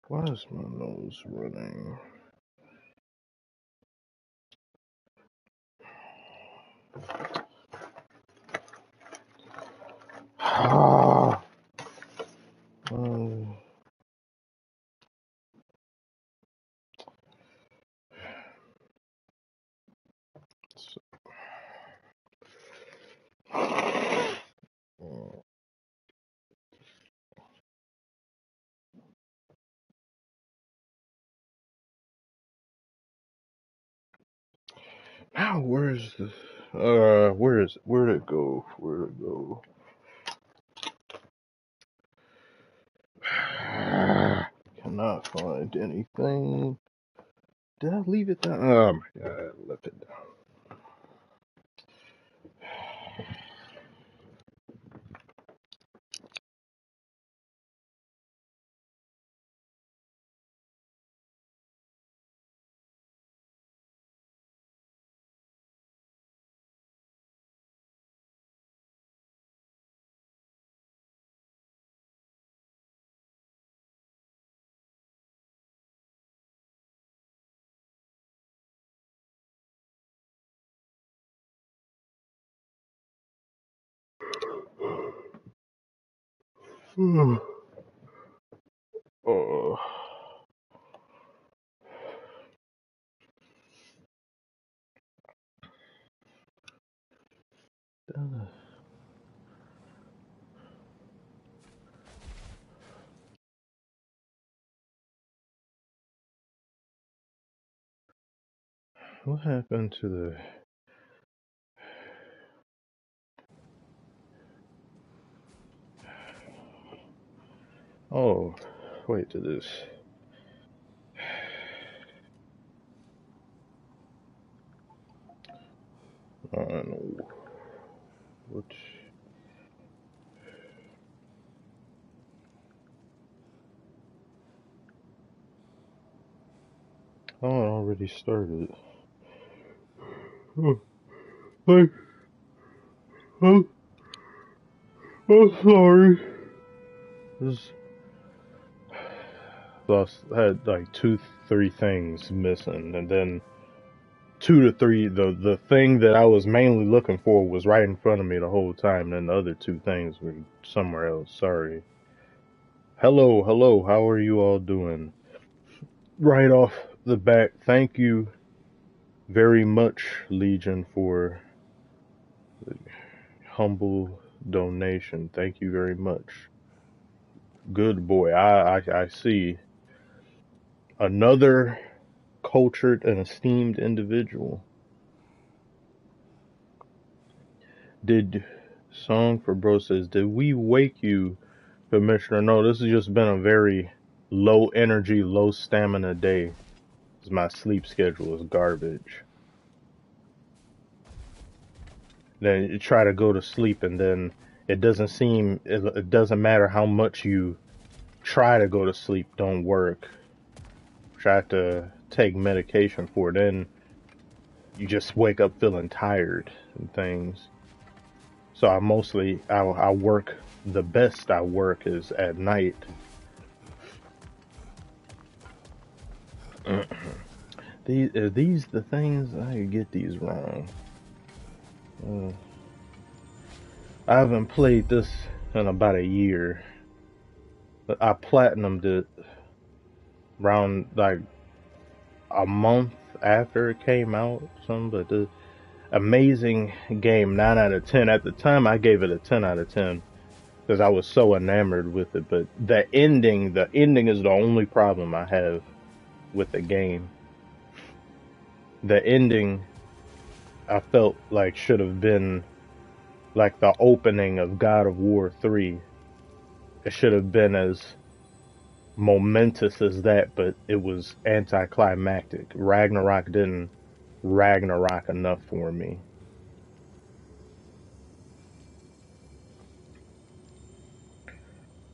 Why is my nose running? Ah. Now where's the where'd it go? Where'd it go? Cannot find anything. Did I leave it down? Oh my god, I left it down. Oh. What happened to the... Oh, wait to this. I don't know. Which... Oh, it already started. Oh, I'm sorry. Had like 2-3 things missing, and then 2 to 3, the thing that I was mainly looking for was right in front of me the whole time, and the other 2 things were somewhere else. Sorry. Hello, how are you all doing? Right off the bat, thank you very much, Legion, for the humble donation. Thank you very much. Good boy. I see another cultured and esteemed individual. Did Song for Bro says, did we wake you, Commissioner? No, this has just been a very low energy, low stamina day. My sleep schedule is garbage. Then you try to go to sleep, and then it doesn't matter how much you try to go to sleep, don't work. Try to take medication for it, then you just wake up feeling tired and things. So I work, the best I work is at night. Are these the things? I get these wrong. I haven't played this in about a year. I platinumed it around like a month after it came out, but the amazing game, 9 out of 10. At the time, I gave it a 10 out of 10 because I was so enamored with it. But the ending is the only problem I have with the game. The ending, I felt like should have been like the opening of God of War 3. It should have been as momentous as that, but it was anticlimactic. Ragnarok didn't Ragnarok enough for me.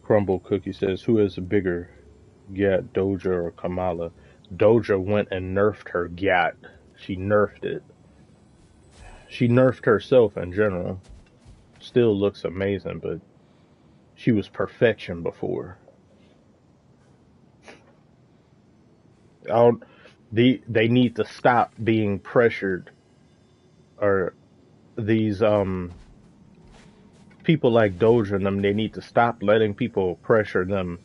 Crumble Cookie says, who is a bigger Gyat, Doja or Kamala? Doja went and nerfed her Gyat. She nerfed it. She nerfed herself in general. Still looks amazing, but she was perfection before. They need to stop being pressured, or these people like Doja and them, they need to stop letting people pressure them,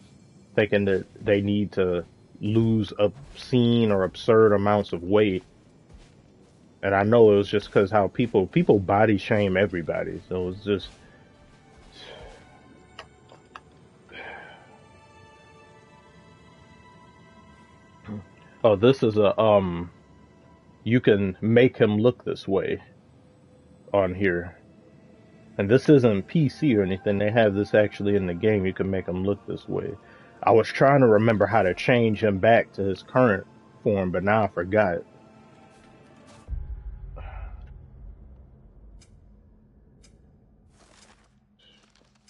thinking that they need to lose obscene or absurd amounts of weight. And I know it was just because how people body shame everybody, so it's just. Oh, this is a you can make him look this way on here. And this isn't PC or anything. They have this actually in the game. You can make him look this way. I was trying to remember how to change him back to his current form, but now I forgot.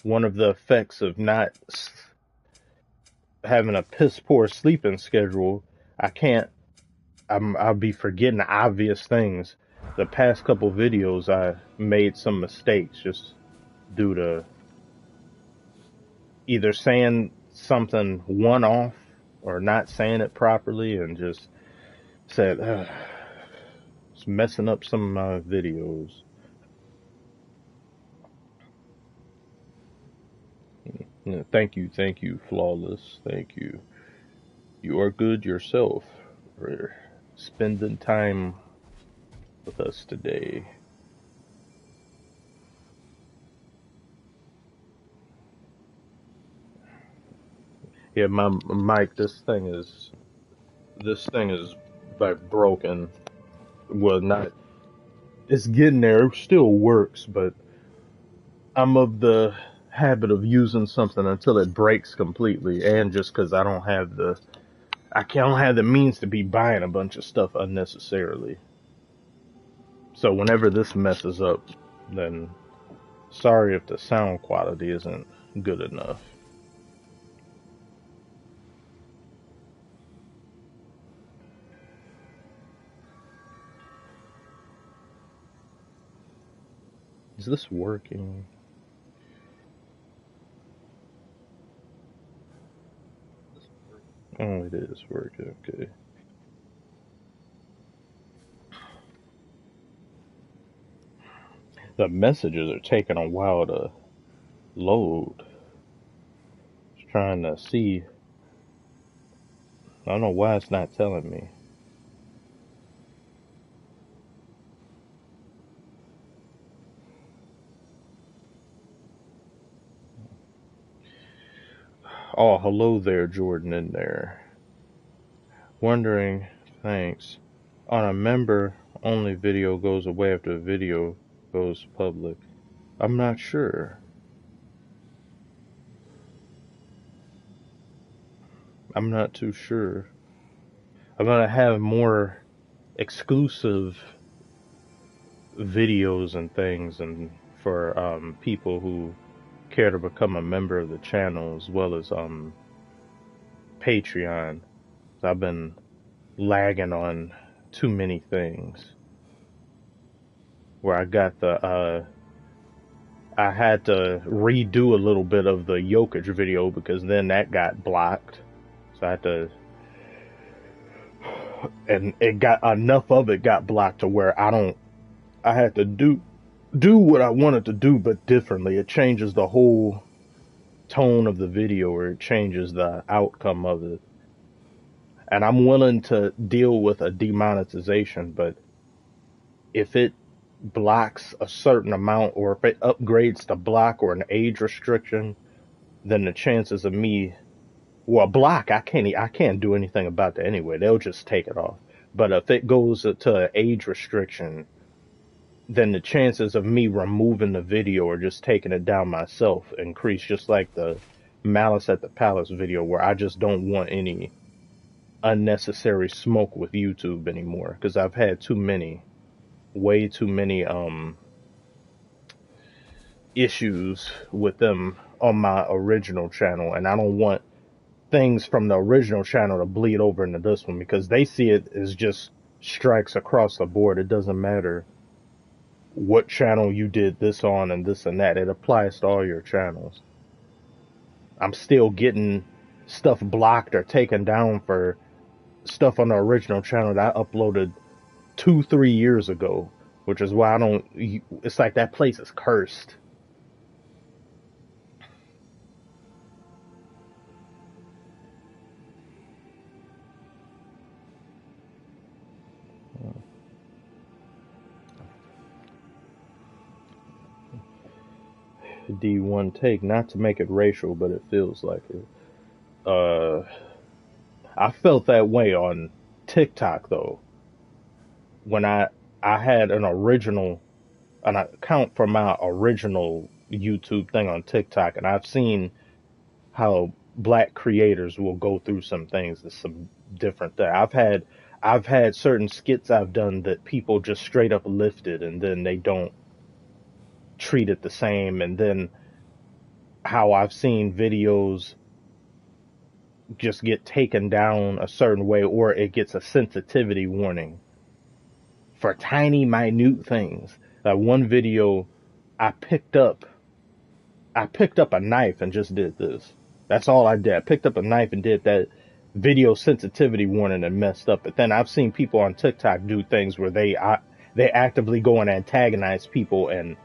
One of the effects of not having a piss poor sleeping schedule, I'll be forgetting obvious things. The past couple videos, I made some mistakes just due to either saying something one off or not saying it properly, and just said, it's messing up some of my videos. Thank you, Flawless. Thank you. You are good yourself for spending time with us today. Yeah, my mic, this thing is like broken. Well, not, it's getting there. It still works, but I'm of the habit of using something until it breaks completely, and just because I don't have the means to be buying a bunch of stuff unnecessarily. So whenever this messes up, then sorry if the sound quality isn't good enough. Is this working? Oh, it is working. Okay. The messages are taking a while to load. Just trying to see. I don't know why it's not telling me. Oh, hello there, Jordan in there. Wondering, thanks. On a member only video goes away after the video goes public. I'm not sure. I'm not too sure. I'm gonna have more exclusive videos and things, and for people who care to become a member of the channel, as well as Patreon. I've been lagging on too many things. Where I got I had to redo a little bit of the Jokic video because then that got blocked. So I had to, and it got enough of it got blocked to where I had to do what I wanted to do, but differently. It changes the whole tone of the video, or it changes the outcome of it. and I'm willing to deal with a demonetization, but if it blocks a certain amount or if it upgrades to block or an age restriction, then the chances of me, well, block, I can't do anything about that anyway. They'll just take it off. But if it goes to an age restriction, then the chances of me removing the video or just taking it down myself increase, just like the Malice at the Palace video where I just don't want any unnecessary smoke with YouTube anymore because I've had way too many issues with them on my original channel, and I don't want things from the original channel to bleed over into this one because they see it as just strikes across the board. It doesn't matter what channel you did this on and this and that. It applies to all your channels. I'm still getting stuff blocked or taken down for stuff on the original channel that I uploaded 2-3 years ago, which is why I don't. It's like that place is cursed. D1 take, not to make it racial, but it feels like it. Uh, I felt that way on TikTok though when I had an account for my original YouTube thing on TikTok, and I've seen how black creators will go through some things. There's some different things. I've had certain skits I've done that people just straight up lifted, and then they don't treat it the same. And then how I've seen videos just get taken down a certain way, or it gets a sensitivity warning for tiny, minute things. Like one video, I picked up, I picked up a knife and just did this. That's all I did. I picked up a knife and did that video sensitivity warning and messed up. But then I've seen people on TikTok do things where they actively go and antagonize people and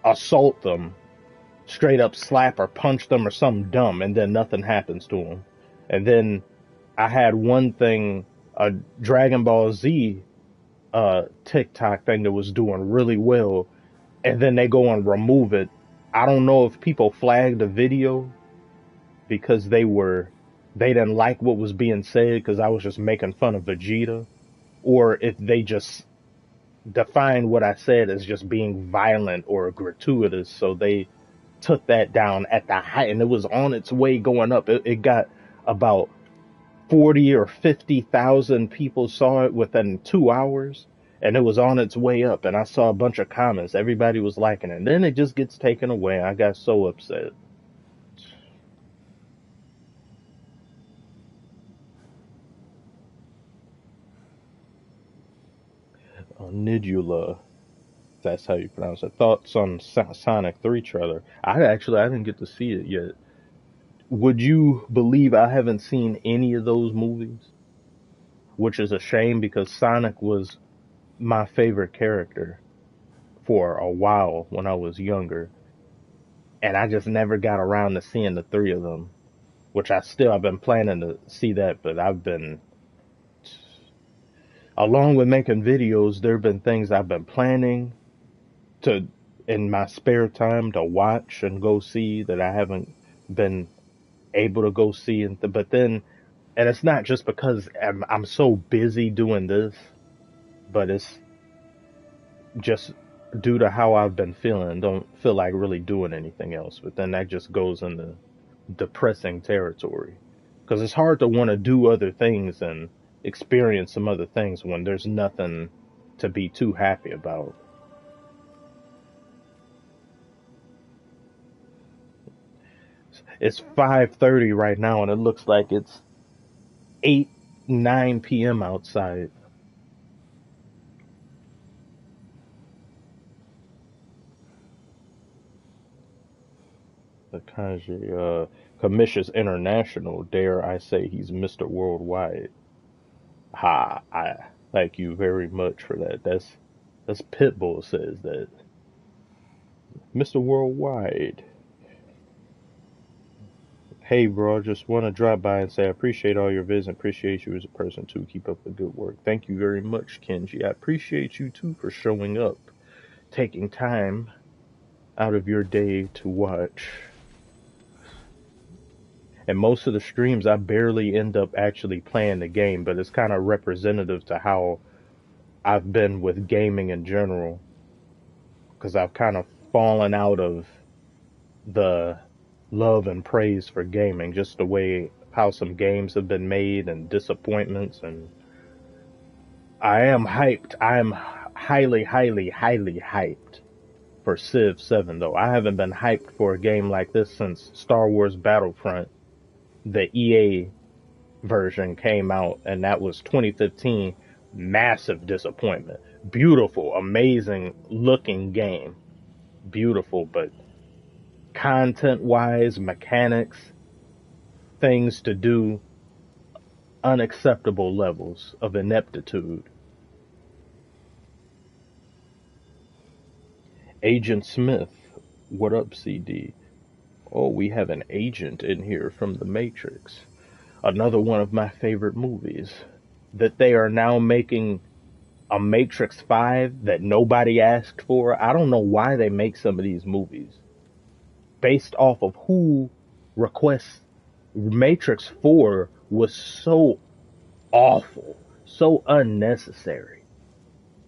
assault them, straight up slap or punch them or something dumb, and then nothing happens to them. And then I had one thing, a Dragon Ball Z TikTok thing that was doing really well, and then they go and remove it. I don't know if people flagged the video because they didn't like what was being said because I was just making fun of Vegeta, or if they just defined what I said as just being violent or gratuitous, so they took that down at the height, and it was on its way going up. It got about 40 or 50,000 people saw it within 2 hours, and it was on its way up. And I saw a bunch of comments. Everybody was liking it. And then it just gets taken away. I got so upset. Nidula, that's how you pronounce it. Thoughts on Sonic 3 trailer? I didn't get to see it yet. Would you believe I haven't seen any of those movies? Which is a shame because Sonic was my favorite character for a while when I was younger. And I just never got around to seeing the three of them. Which I've been planning to see that, but along with making videos, there have been things I've been planning to, in my spare time, to watch and go see that I haven't been able to go see. But then, and it's not just because I'm so busy doing this, but it's just due to how I've been feeling. Don't feel like really doing anything else. But then that just goes into depressing territory because it's hard to want to do other things and experience some other things when there's nothing to be too happy about. It's 5:30 right now, and it looks like it's 8-9 p.m. outside. The Kanji, Commissions International, dare I say he's Mr. Worldwide. Ha, I thank you very much for that. That's Pitbull says that. Mr. Worldwide. Hey, bro, I just want to drop by and say I appreciate all your vids and appreciate you as a person too. Keep up the good work. Thank you very much, Kenji. I appreciate you too for showing up, taking time out of your day to watch. And most of the streams, I barely end up actually playing the game, but it's kind of representative to how I've been with gaming in general, because I've kind of fallen out of the love and praise for gaming, just the way how some games have been made and disappointments. And I am hyped. I am highly, highly, highly hyped for Civ 7, though. I haven't been hyped for a game like this since Star Wars Battlefront, the EA version came out, and that was 2015. Massive disappointment. Beautiful, amazing looking game. Beautiful, but content wise, mechanics, things to do, unacceptable levels of ineptitude. Agent Smith, what up, CD? Oh, we have an agent in here from The Matrix. Another one of my favorite movies. That they are now making a Matrix 5 that nobody asked for. I don't know why they make some of these movies based off of who requests. Matrix 4 was so awful, so unnecessary.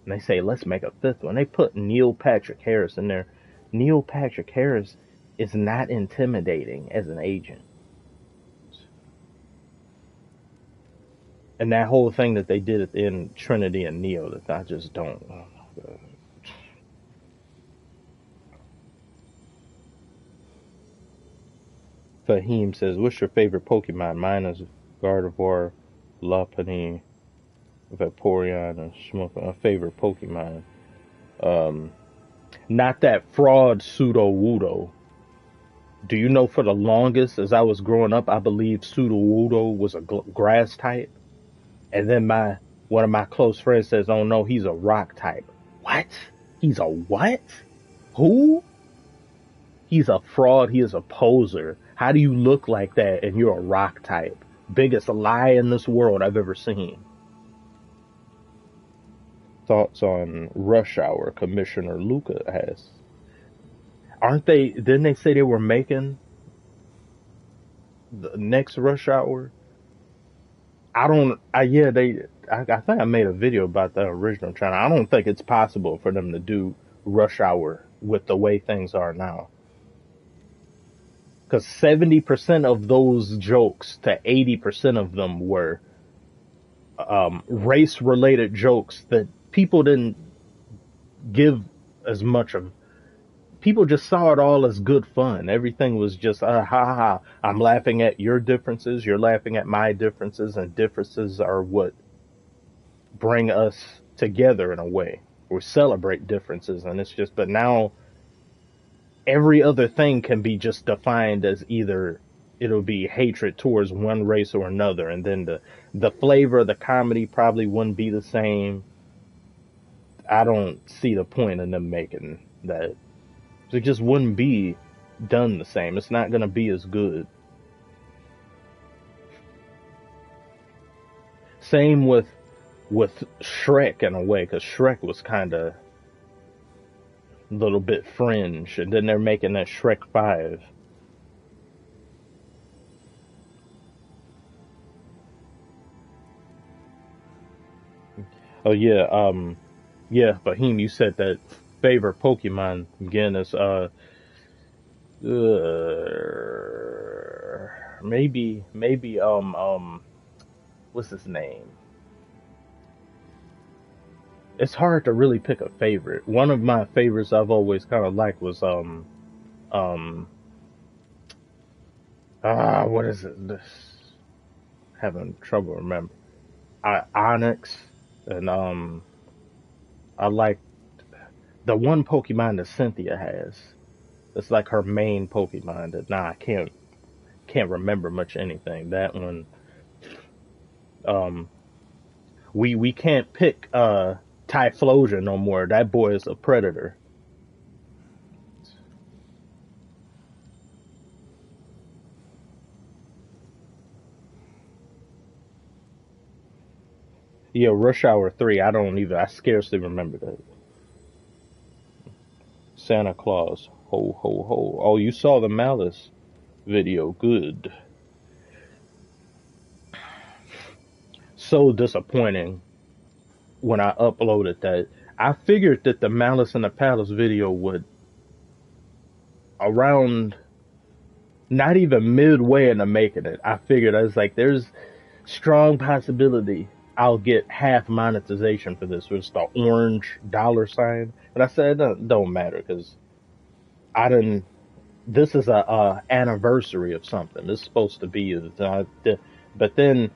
And they say, let's make a fifth one. They put Neil Patrick Harris in there. Neil Patrick Harris is not intimidating as an agent. And that whole thing that they did at the end, Trinity and Neo, that I just don't. Oh my God. Fahim says, what's your favorite Pokemon? Mine is Gardevoir, Lopunny, Vaporeon, and Smoke. My favorite Pokemon. Not that fraud Pseudo-Wudo. Do you know for the longest, as I was growing up, I believed Pseudo-Wudo was a grass type? And then one of my close friends says, oh no, he's a rock type. What? He's a what? Who? He's a fraud. He is a poser. How do you look like that and you're a rock type? Biggest lie in this world I've ever seen. Thoughts on Rush Hour, Commissioner Luca has. Didn't they say they were making the next Rush Hour? I think I made a video about the original channel. I don't think it's possible for them to do Rush Hour with the way things are now. Because 70% of those jokes to 80% of them were race-related jokes that people didn't give as much of. People just saw it all as good fun. Everything was just, ha ha, I'm laughing at your differences, you're laughing at my differences, and differences are what bring us together in a way. We celebrate differences, and it's just, but now every other thing can be just defined as either it'll be hatred towards one race or another, and then the flavor of the comedy probably wouldn't be the same. I don't see the point in them making that. It just wouldn't be done the same. It's not going to be as good. Same with Shrek in a way, because Shrek was kind of a little bit fringe, and then they're making that Shrek 5. Oh yeah, yeah, Fahim, you said that favorite Pokemon again is maybe what's his name? It's hard to really pick a favorite. One of my favorites I've always kind of liked was what is it? This having trouble remember. Onyx, and I like the one Pokemon that Cynthia has. It's like her main Pokemon that I can't remember much anything. That one, we can't pick Typhlosion no more. That boy is a predator. Yeah, Rush Hour 3. I scarcely remember that. Santa Claus. Ho, ho, ho. Oh, you saw the Malice video. Good. So disappointing when I uploaded that. I figured that the Malice in the Palace video would, around not even midway into making it, I figured I was like, there's strong possibility I'll get half monetization for this, with the orange dollar sign. But I said, it don't matter because I didn't. This is a anniversary of something. This is supposed to be. But then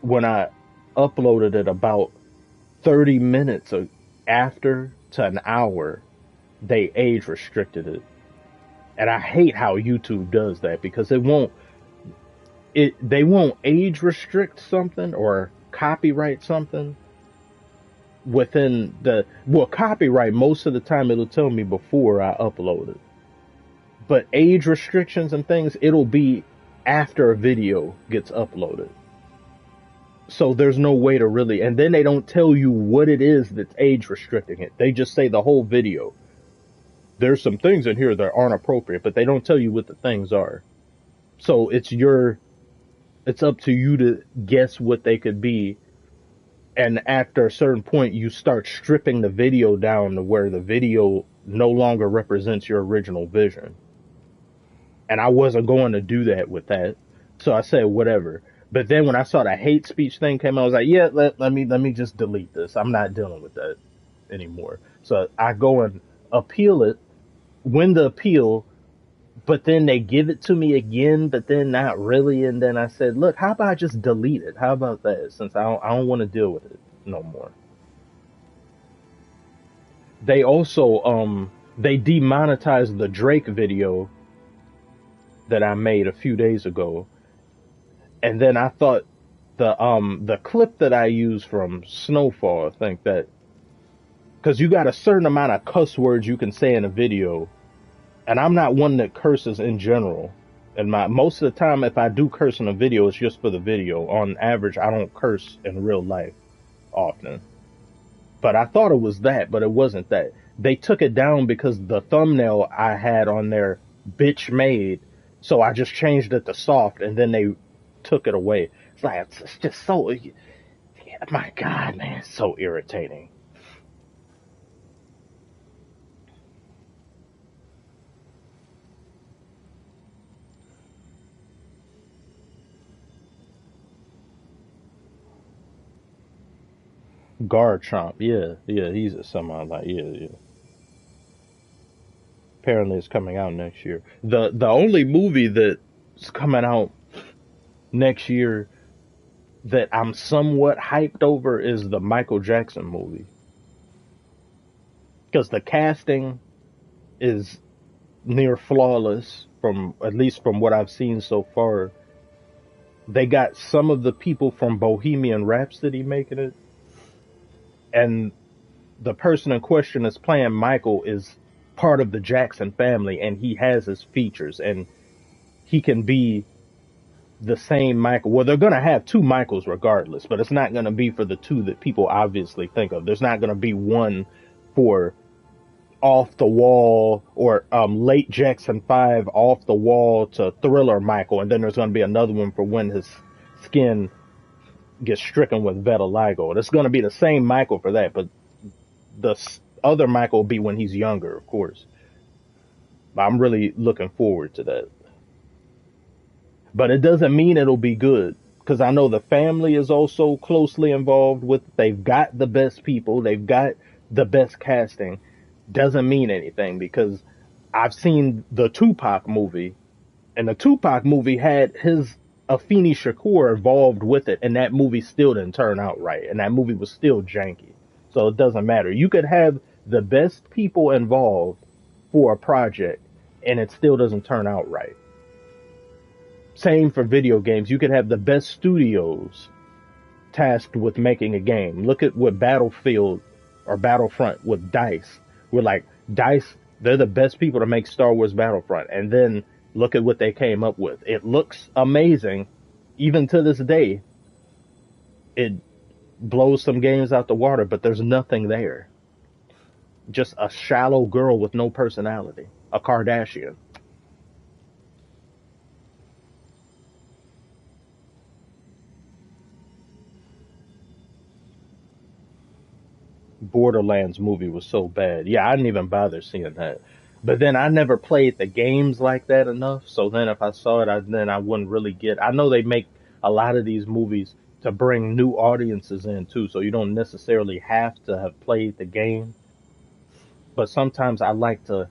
when I uploaded it about 30 minutes after to an hour, they age restricted it. And I hate how YouTube does that because they won't age restrict something or copyright something within copyright most of the time it'll tell me before I upload it. But age restrictions and things, it'll be after a video gets uploaded. So there's no way to really, and then they don't tell you what it is that's age restricting it. They just say the whole video. There's some things in here that aren't appropriate, but they don't tell you what the things are. So it's up to you to guess what they could be. And after a certain point, you start stripping the video down to where the video no longer represents your original vision. And I wasn't going to do that with that. So I said, whatever. But then when I saw the hate speech thing came out, I was like, yeah, let me just delete this. I'm not dealing with that anymore. So I go and appeal it, win the appeal, but then they give it to me again, but then not really. And then I said, look, how about I just delete it? How about that? Since I don't want to deal with it no more. They also, they demonetized the Drake video that I made a few days ago. And then I thought the clip that I used from Snowfall, I think that, cause you got a certain amount of cuss words you can say in a video. And I'm not one that curses in general. And most of the time, if I do curse in a video, it's just for the video. On average, I don't curse in real life often. But I thought it was that, but it wasn't that. They took it down because the thumbnail I had on there, bitch made. So I just changed it to soft, and then they took it away. It's like, it's just so, my God, man, it's so irritating. Garchomp, yeah, he's a somehow like, yeah. Apparently it's coming out next year. The only movie that's coming out next year that I'm somewhat hyped over is the Michael Jackson movie. Because the casting is near flawless at least from what I've seen so far. They got some of the people from Bohemian Rhapsody making it. And the person in question that's playing Michael is part of the Jackson family, and he has his features, and he can be the same Michael. Well, they're going to have two Michaels regardless, but it's not going to be for the two that people obviously think of. There's not going to be one for off the wall or late Jackson 5 off the wall to Thriller Michael, and then there's going to be another one for when his skin gets stricken with vitiligo. It's going to be the same Michael for that, but the other Michael will be when he's younger, of course. I'm really looking forward to that. But it doesn't mean it'll be good, because I know the family is also closely involved with it. They've got the best people. They've got the best casting. Doesn't mean anything, because I've seen the Tupac movie, and the Tupac movie had his Afeni Shakur involved with it, and that movie still didn't turn out right, and that movie was still janky. So it doesn't matter. You could have the best people involved for a project, and it still doesn't turn out right. Same for video games. You could have the best studios tasked with making a game. Look at what Battlefield or Battlefront with DICE. We're like, DICE, they're the best people to make Star Wars Battlefront. And then look at what they came up with. It looks amazing. Even to this day, blows some games out the water, but there's nothing there. Just a shallow girl with no personality. A Kardashian. Borderlands movie was so bad. Yeah, I didn't even bother seeing that. But then I never played the games like that enough. So then if I saw it, then I wouldn't really get. I know they make a lot of these movies to bring new audiences in too. So you don't necessarily have to have played the game. But sometimes I like to.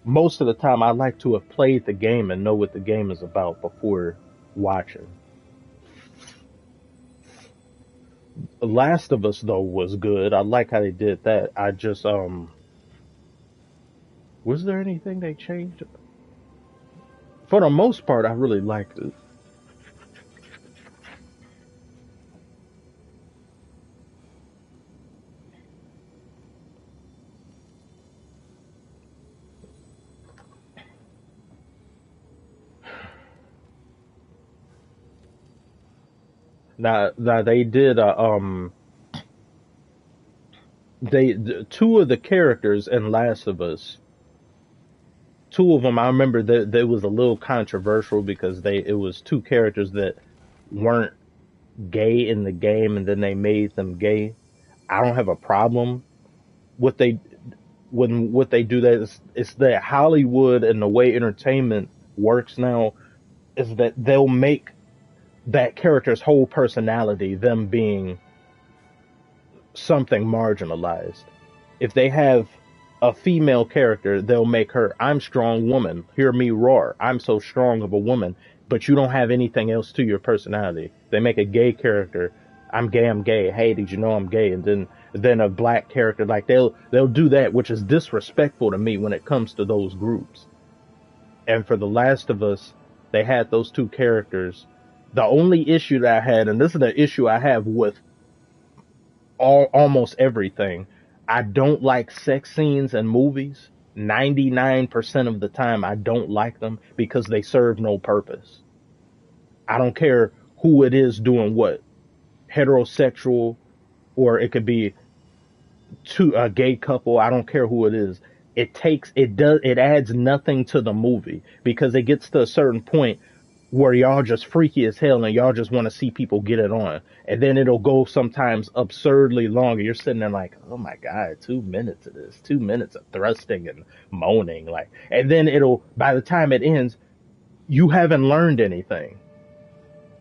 Most of the time, I like to have played the game and know what the game is about before watching. Last of Us though was good. I like how they did that. I just was there anything they changed? For the most part, I really liked it. Now they did two of the characters in Last of Us. Two of them, I remember that there was a little controversial because they it was two characters that weren't gay in the game, and then they made them gay. I don't have a problem with they when what they do that is it's that Hollywood and the way entertainment works now is that they'll make that character's whole personality them being something marginalized. If they have a female character, they'll make her, I'm strong woman, hear me roar, I'm so strong of a woman, but you don't have anything else to your personality. They make a gay character, I'm gay, hey, did you know I'm gay? And then a black character, like they'll do that, which is disrespectful to me when it comes to those groups. And for The Last of Us, they had those two characters. The only issue that I had, and this is the issue I have with almost everything. I don't like sex scenes in movies. 99% of the time, I don't like them because they serve no purpose. I don't care who it is doing what, heterosexual, or it could be a gay couple. I don't care who it is. It adds nothing to the movie because it gets to a certain point where y'all just freaky as hell and y'all just want to see people get it on. And then it'll go sometimes absurdly long. And you're sitting there like, oh my God, 2 minutes of this, 2 minutes of thrusting and moaning. Like, and then by the time it ends, you haven't learned anything.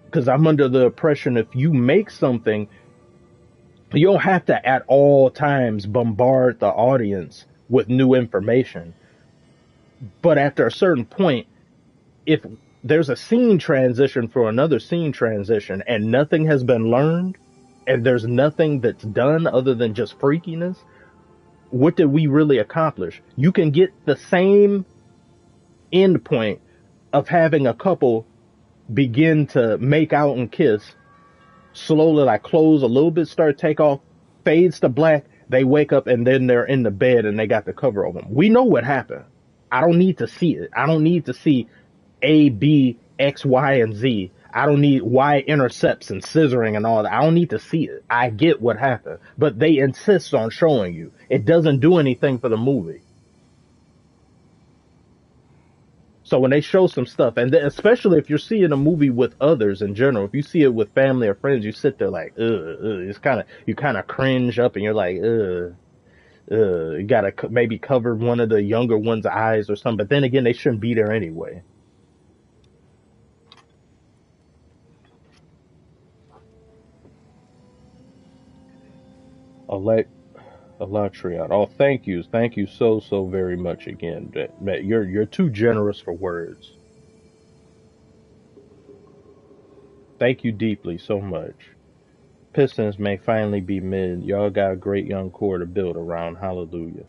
Because I'm under the impression if you make something, you don't have to at all times bombard the audience with new information. But after a certain point, if there's a scene transition for another scene transition and nothing has been learned and there's nothing that's done other than just freakiness, what did we really accomplish? You can get the same end point of having a couple begin to make out and kiss, slowly like clothes a little bit start to take off, fades to black, they wake up and then they're in the bed and they got the cover over them. We know what happened. I don't need to see it. I don't need to see A, B, X, Y, and Z. I don't need Y intercepts and scissoring and all that. I don't need to see it. I get what happened. But they insist on showing you. It doesn't do anything for the movie. So when they show some stuff, and then especially if you're seeing a movie with others in general, if you see it with family or friends, you sit there like, it's you kind of cringe up and you're like, you gotta maybe cover one of the younger one's eyes or something. But then again, they shouldn't be there anyway. Elect Alatrion. Oh, thank you so very much again. Matt, you're too generous for words. Thank you deeply so much. Pistons may finally be mid. Y'all got a great young core to build around. Hallelujah.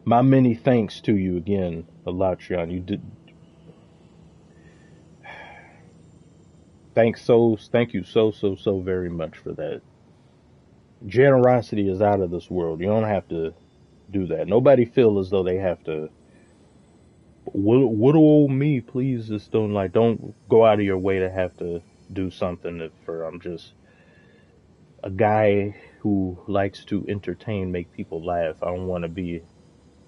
My many thanks to you again, Alatrion. You did. Thank you so very much for that. Generosity is out of this world. You don't have to do that. Nobody feel as though they have to. What old me, please just don't go out of your way to have to. do something if for I'm just a guy who likes to entertain, make people laugh. I don't want to be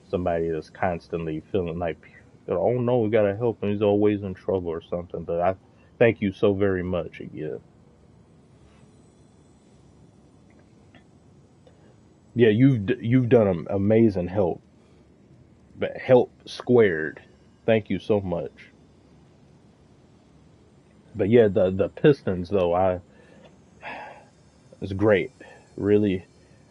somebody that's constantly feeling like, oh no, we gotta help him. He's always in trouble or something. But I thank you so very much again. Yeah, you've done amazing help, but help squared. Thank you so much. But yeah, the Pistons though, I it's great. Really,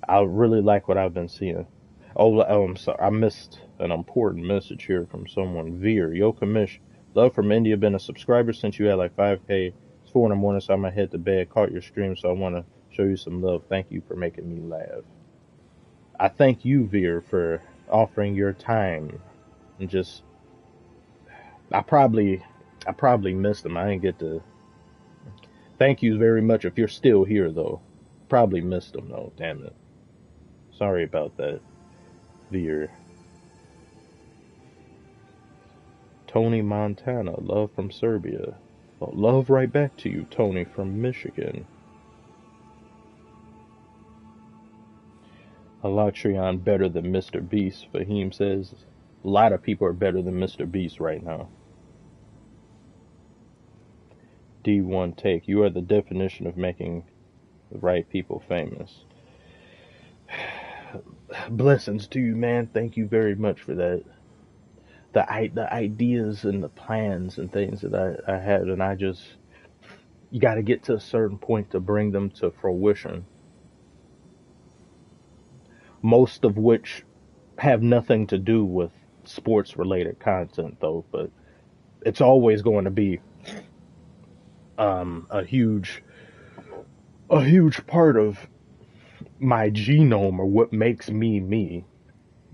I really like what I've been seeing. Oh, I'm sorry. I missed an important message here from someone. Veer, yo, commish. Love from India. Been a subscriber since you had like 5K. It's 4 in the morning, so I might head to bed. Caught your stream, so I want to show you some love. Thank you for making me laugh. I thank you, Veer, for offering your time and just. I probably, I probably missed them. I didn't get to. Thank you very much. If you're still here, though, probably missed them though. Damn it. Sorry about that, Veer. Tony Montana, love from Serbia. Well, love right back to you, Tony from Michigan. Alatrion better than Mr. Beast, Fahim says. A lot of people are better than Mr. Beast right now. D1 take, you are the definition of making the right people famous. Blessings to you, man. Thank you very much for that. The ideas and the plans and things that I had, and I just, you got to get to a certain point to bring them to fruition. Most of which have nothing to do with sports related content though, but it's always going to be a huge part of my genome or what makes me me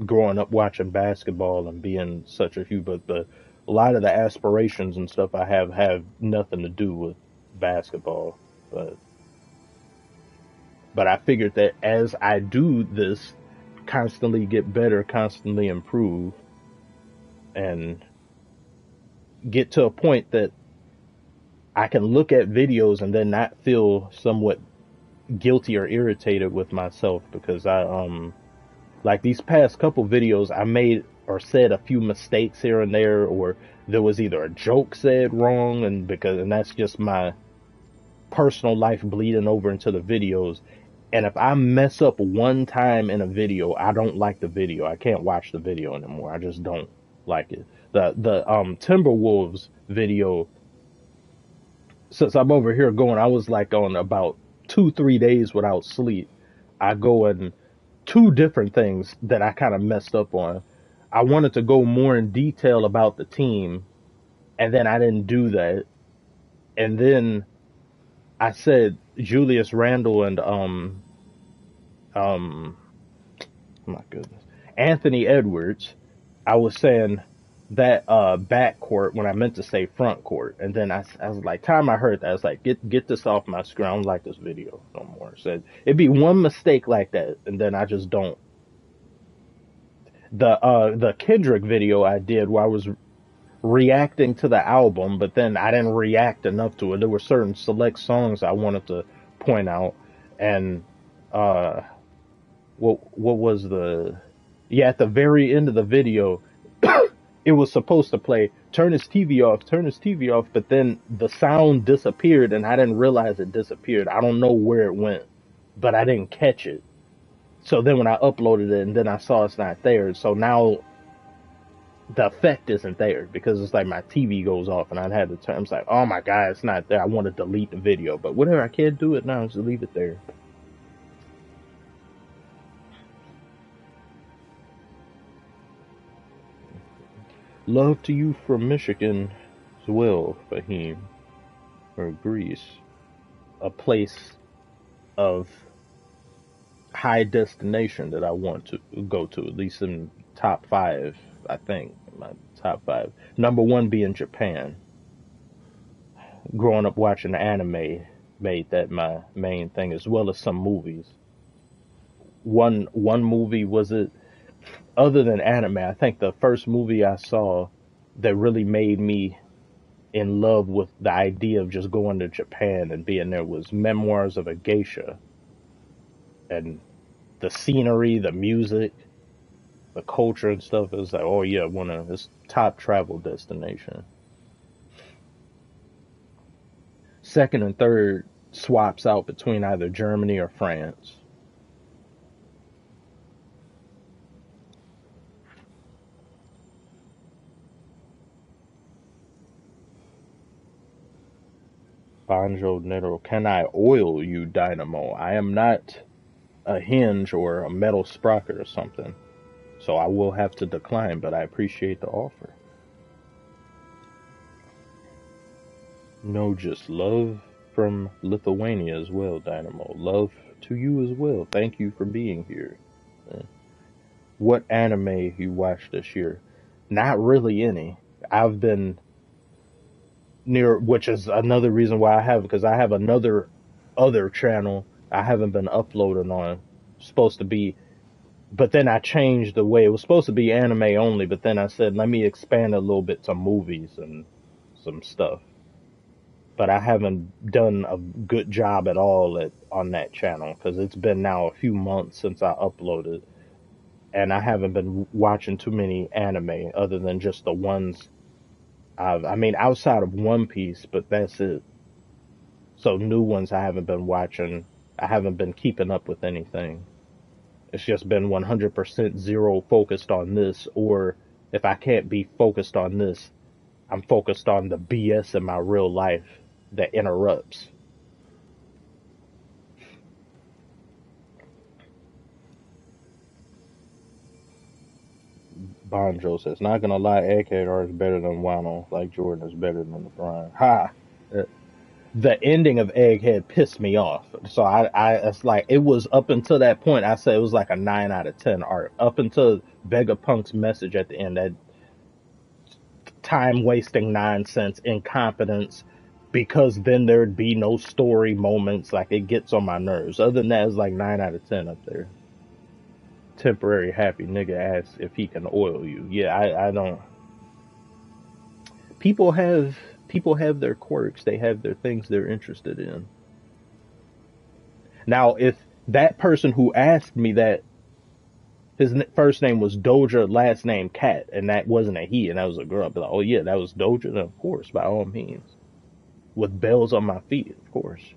growing up watching basketball and being such a huge, but a lot of the aspirations and stuff I have nothing to do with basketball, but I figured that as I do this, constantly get better, constantly improve, and get to a point that I can look at videos and then not feel somewhat guilty or irritated with myself because I like these past couple videos I made or said a few mistakes here and there, or there was either a joke said wrong, and that's just my personal life bleeding over into the videos. And if I mess up one time in a video, I don't like the video. I can't watch the video anymore. I just don't like it. The Timberwolves video, since I'm over here going, I was like on about 2-3 days without sleep. I go in two different things that I kind of messed up on. I wanted to go more in detail about the team, and then I didn't do that. And then I said Julius Randle and my goodness, Anthony Edwards. I was saying that back court when I meant to say front court, and then I was like, time I heard that, I was like, get this off my screen. I don't like this video no more. Said it'd be one mistake like that, and then I just don't. The Kendrick video I did where I was reacting to the album, but then I didn't react enough to it. There were certain select songs I wanted to point out, and what was at the very end of the video, it was supposed to play turn his TV off, but then the sound disappeared and I didn't realize it disappeared. I don't know where it went, but I didn't catch it. So then when I uploaded it and then I saw it's not there, so now the effect isn't there because it's like my TV goes off and I had to turn. It's like, oh my god, it's not there. I want to delete the video, but whatever, I can't do it now. Just leave it there. Love to you from Michigan as well, Fahim, or Greece, a place of high destination that I want to go to, at least in top 5. I think my top 5. Number 1 being Japan. Growing up watching anime made that my main thing, as well as some movies. One movie was it, other than anime, I think the first movie I saw that really made me in love with the idea of just going to Japan and being there. Was Memoirs of a Geisha, and the scenery, the music, the culture and stuff. It was like, oh yeah, one of this top travel destination. Second and third swaps out between either Germany or France. Banjo Nero, can I oil you, Dynamo? I am not a hinge or a metal sprocket or something, so I will have to decline, but I appreciate the offer. No, just love from Lithuania as well, Dynamo. Love to you as well. Thank you for being here. What anime you watched this year? Not really any. I've been near, which is another reason why I have, because I have another other channel I haven't been uploading on. Supposed to be, but then I changed the way it was supposed to be anime only, but then I said let me expand a little bit to movies and some stuff. But I haven't done a good job at all on that channel because it's been now a few months since I uploaded, and I haven't been watching too many anime other than just the ones I mean, outside of One Piece, but that's it. So new ones I haven't been watching. I haven't been keeping up with anything. It's just been 100% zero focused on this, or if I can't be focused on this, I'm focused on the BS in my real life that interrupts. Bonjo says, not gonna lie, Egghead is better than Wano, like Jordan is better than LeBron. Ha! The ending of Egghead pissed me off. So it's like, it was up until that point, I said it was like a 9 out of 10 art. Up until Vegapunk's message at the end, that time wasting nonsense, incompetence, because then there'd be no story moments. Like, it gets on my nerves. Other than that, it's like 9 out of 10 up there. Temporary happy nigga asks if he can oil you. Yeah, I don't. People have their quirks. They have their things they're interested in. Now, if that person who asked me that, his first name was Doja, last name Cat, and that wasn't a he, and that was a girl, I'd be like, oh yeah, that was Doja, then of course, by all means. With bells on my feet, of course.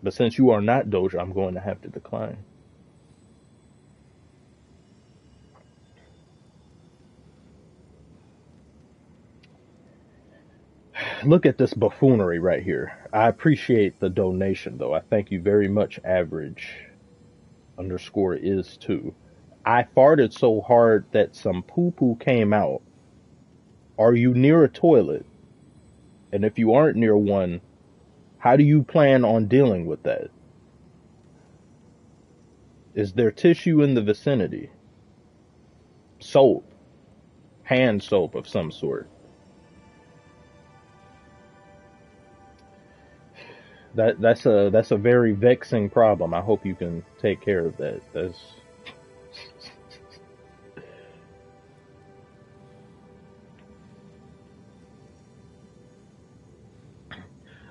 But since you are not Doja, I'm going to have to decline. Look at this buffoonery right here. I appreciate the donation, though. I thank you very much, average underscore is too. I farted so hard that some poo-poo came out. Are you near a toilet? And if you aren't near one, how do you plan on dealing with that? Is there tissue in the vicinity? Soap. Hand soap of some sort. That's a very vexing problem. I hope you can take care of that. That's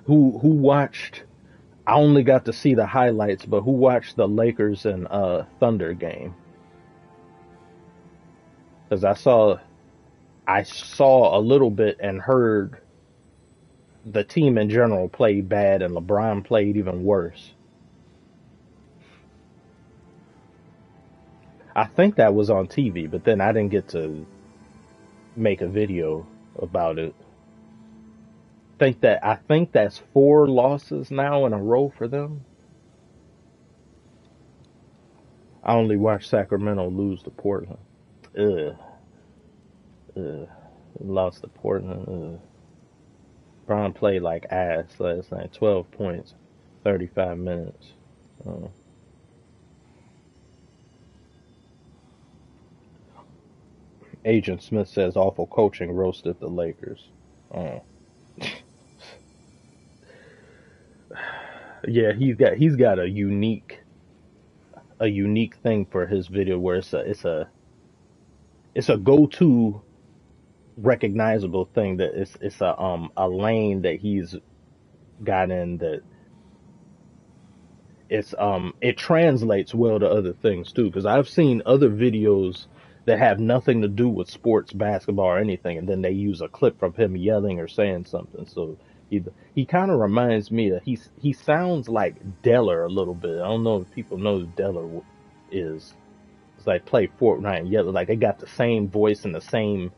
who watched. I only got to see the highlights, but who watched the Lakers and Thunder game? Because I saw a little bit and heard the team in general played bad, and LeBron played even worse. I think that was on TV, but then I didn't get to make a video about it. I think that's 4 losses now in a row for them. I only watched Sacramento lose to Portland. Ugh. Ugh. Lost to Portland. Ugh. Brown played like ass last night. 12 points, 35 minutes. Oh. Agent Smith says awful coaching roasted the Lakers. Oh. Yeah, he's got a unique thing for his video where it's a go-to recognizable thing that it's a lane that he's got in that it translates well to other things too, because I've seen other videos that have nothing to do with sports, basketball, or anything, and then they use a clip from him yelling or saying something. So he kind of reminds me of he sounds like Deller a little bit. I don't know if people know who Deller is. It's like play Fortnite and yell, like they got the same voice and the same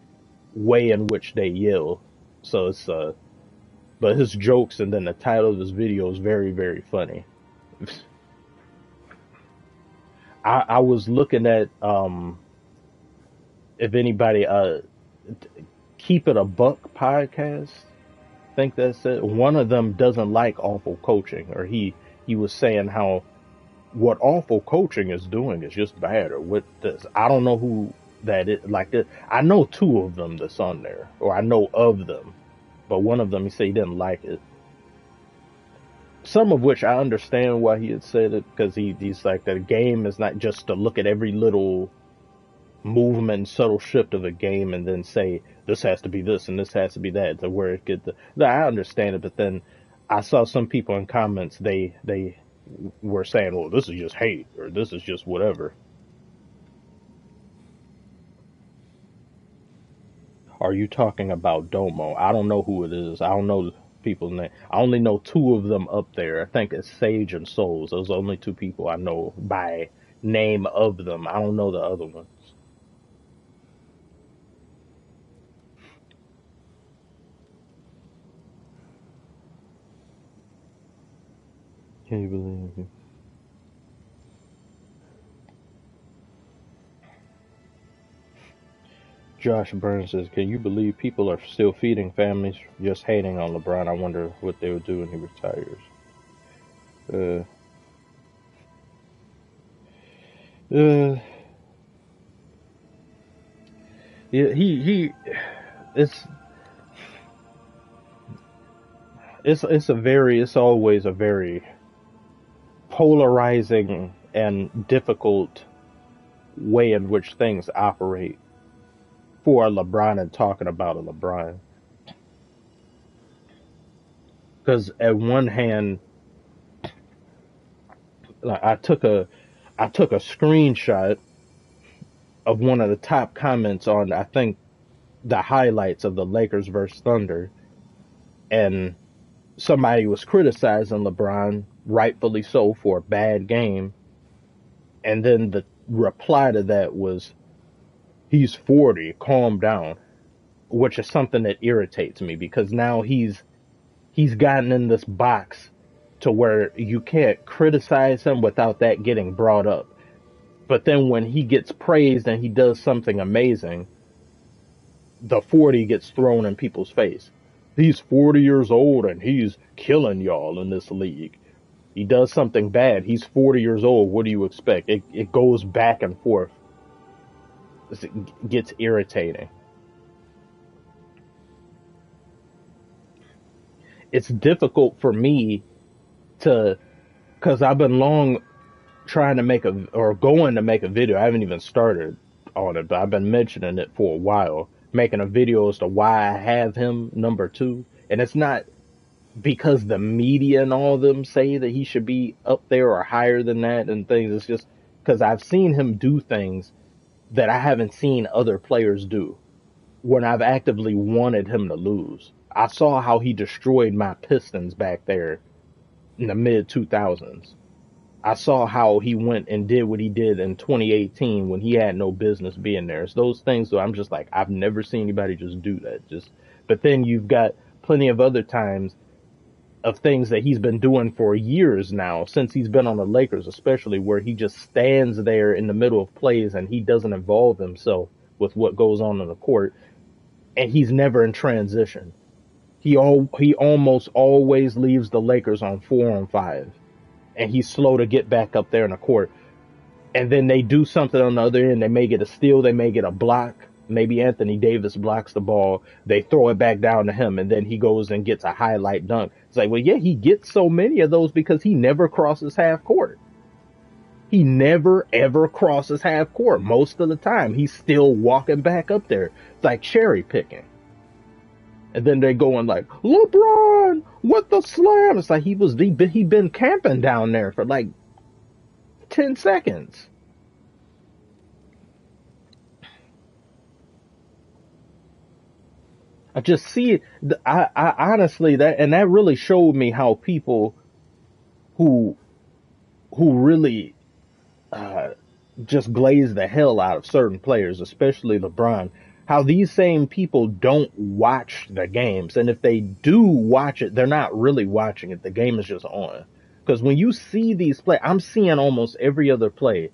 way in which they yell. So it's but his jokes and then the title of his video is very, very funny. I was looking at if anybody Keep It a Buck podcast. I think that's it. One of them doesn't like awful coaching, or he was saying how what awful coaching is doing is just bad, or what this. I don't know who that is. Like that, I know two of them that's on there, or I know of them, but one of them he said he didn't like it. Some of which I understand why he had said it, because he's like, the game is not just to look at every little movement and subtle shift of a game and then say this has to be this and this has to be that, to where it get I understand it, but then I saw some people in comments they were saying, well, this is just hate, or this is just whatever. Are you talking about Domo? I don't know who it is. I don't know people's name. I only know two of them up there. I think it's Sage and Souls. Those are the only two people I know by name of them. I don't know the other ones. Can you believe it? Josh Burns says, can you believe people are still feeding families just hating on LeBron? I wonder what they would do when he retires. Uh, yeah, it's, it's always a very polarizing and difficult way in which things operate for a LeBron and talking about a LeBron. Because at one hand, like I took a screenshot of one of the top comments on, I think, the highlights of the Lakers versus Thunder, and somebody was criticizing LeBron, rightfully so, for a bad game, and then the reply to that was, he's 40, calm down, which is something that irritates me, because now he's gotten in this box to where you can't criticize him without that getting brought up. But then when he gets praised and he does something amazing, the 40 gets thrown in people's face. He's 40 years old and he's killing y'all in this league. He does something bad. He's 40 years old. What do you expect? It goes back and forth. It gets irritating. It's difficult for me because I've been long trying to make going to make a video. I haven't even started on it, but I've been mentioning it for a while, making a video as to why I have him number 2. And it's not because the media and all of them say that he should be up there or higher than that and things. It's just because I've seen him do things that I haven't seen other players do when I've actively wanted him to lose. I saw how he destroyed my Pistons back there in the mid 2000s. I saw how he went and did what he did in 2018 when he had no business being there. It's those things that I'm just like, I've never seen anybody just do that. But then you've got plenty of other times of things that he's been doing for years now, since he's been on the Lakers, especially, where he just stands there in the middle of plays and he doesn't involve himself with what goes on the court, and he's never in transition. He almost always leaves the Lakers on 4-on-5, and he's slow to get back up there in the court. And then they do something on the other end. They may get a steal, they may get a block. Maybe Anthony Davis blocks the ball. They throw it back down to him, and then he goes and gets a highlight dunk. It's like, well, yeah, he gets so many of those because he never crosses half court. He never, ever crosses half court. Most of the time, he's still walking back up there. It's like cherry picking. And then they go and like, LeBron, what the slam? It's like he been camping down there for like 10 seconds. I just see it. I honestly, that really showed me how people who really uh, just glaze the hell out of certain players, especially LeBron, how these same people don't watch the games. And if they do watch it, they're not really watching it. The game is just on. Because when you see these play, I'm seeing almost every other play.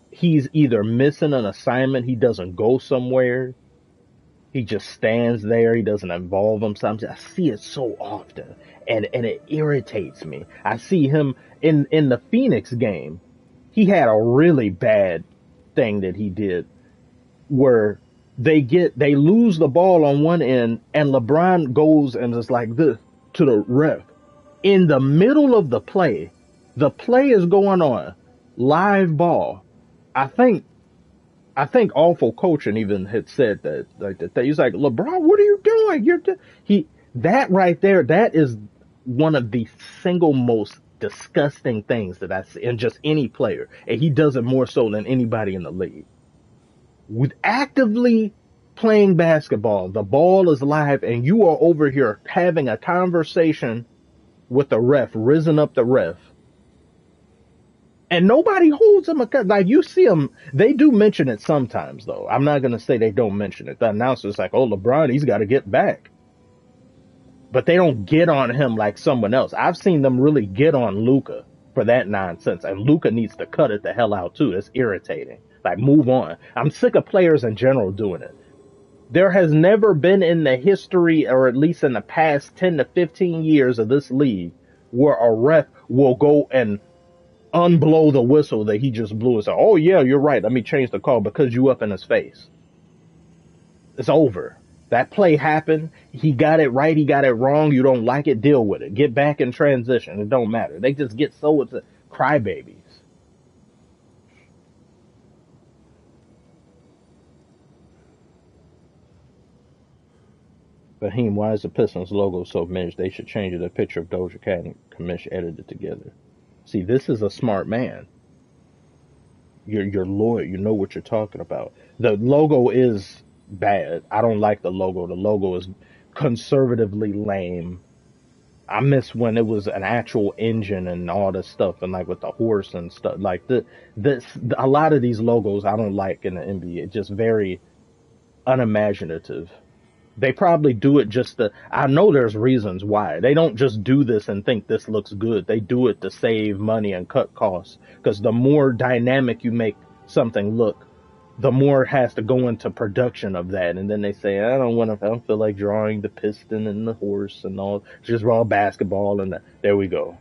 He's either missing an assignment, he doesn't go somewhere, he just stands there, he doesn't involve himself. I see it so often. And it irritates me. I see him in the Phoenix game. He had a really bad thing that he did where they lose the ball on one end and LeBron goes and is like this to the ref in the middle of the play. The play is going on, live ball. I think awful coaching even had said that, like that. He's like, LeBron, what are you doing? That right there. That is one of the single most disgusting things that I see in just any player, and he does it more so than anybody in the league. With actively playing basketball, the ball is live, and you are over here having a conversation with the ref, risen up the ref. And nobody holds him accountable. Like, you see them, they do mention it sometimes, though. I'm not going to say they don't mention it. The announcer's like, oh, LeBron, he's got to get back. But they don't get on him like someone else. I've seen them really get on Luka for that nonsense. And Luka needs to cut it the hell out, too. It's irritating. Like, move on. I'm sick of players in general doing it. There has never been in the history, or at least in the past 10 to 15 years of this league, where a ref will go and unblow the whistle that he just blew and say, oh yeah, you're right, let me change the call because you up in his face. It's over. That play happened. He got it right, he got it wrong. You don't like it, deal with it. Get back in transition. It don't matter. They just get so it's crybabies. Fahim, why is the Pistons logo so mixed? They should change it. A picture of Doja Cat and Kamish edited together. See, this is a smart man. You're loyal. You know what you're talking about. The logo is bad. I don't like the logo. The logo is conservatively lame. I miss when it was an actual engine and all this stuff, and like with the horse and stuff. Like a lot of these logos I don't like in the NBA. It's just very unimaginative. They probably do it just to, I know there's reasons why. They don't just do this and think this looks good. They do it to save money and cut costs. Because the more dynamic you make something look, the more it has to go into production of that. And then they say, I don't feel like drawing the piston and the horse and all. It's just raw basketball and there we go.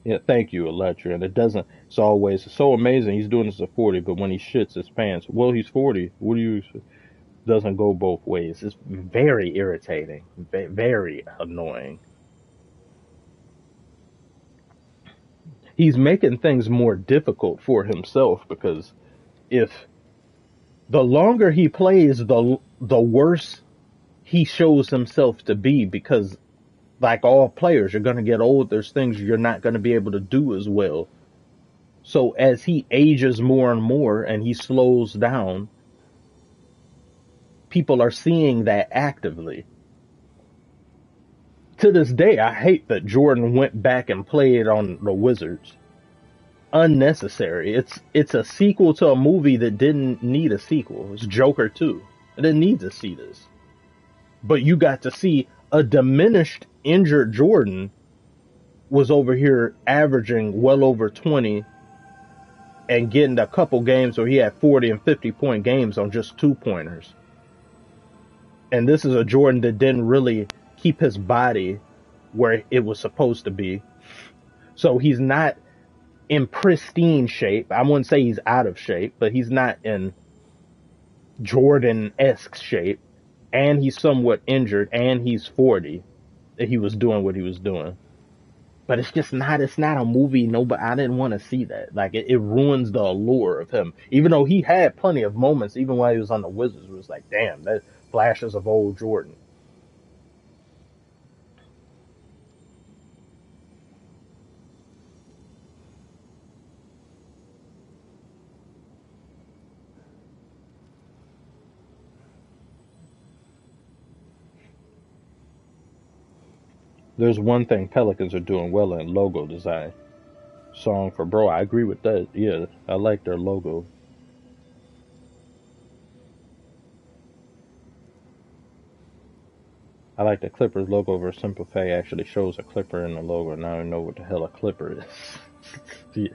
Yeah, thank you, Electra. And it's always so amazing. He's doing this at 40, but when he shits his pants, well, he's 40. What do you, doesn't go both ways. It's very irritating, very annoying. He's making things more difficult for himself because if the longer he plays, the worse he shows himself to be because like all players, you're going to get old. There's things you're not going to be able to do as well. So as he ages more and more and he slows down, people are seeing that actively. To this day, I hate that Jordan went back and played on the Wizards. Unnecessary. It's a sequel to a movie that didn't need a sequel. It's Joker 2. It didn't need to see this. But you got to see a diminished, injured Jordan was over here averaging well over 20 and getting a couple games where he had 40 and 50-point games on just 2-pointers. And this is a Jordan that didn't really keep his body where it was supposed to be. So he's not in pristine shape. I wouldn't say he's out of shape, but he's not in Jordan-esque shape. And he's somewhat injured, and he's 40. He was doing what he was doing. But it's not a movie. No, but I didn't want to see that. Like it ruins the allure of him. Even though he had plenty of moments, even while he was on the Wizards, it was like, damn, that flashes of old Jordan. There's one thing Pelicans are doing well in logo design. Song for Bro, I agree with that. Yeah, I like their logo. I like the Clippers logo over Simple Fact actually shows a clipper in the logo. Now I know what the hell a clipper is.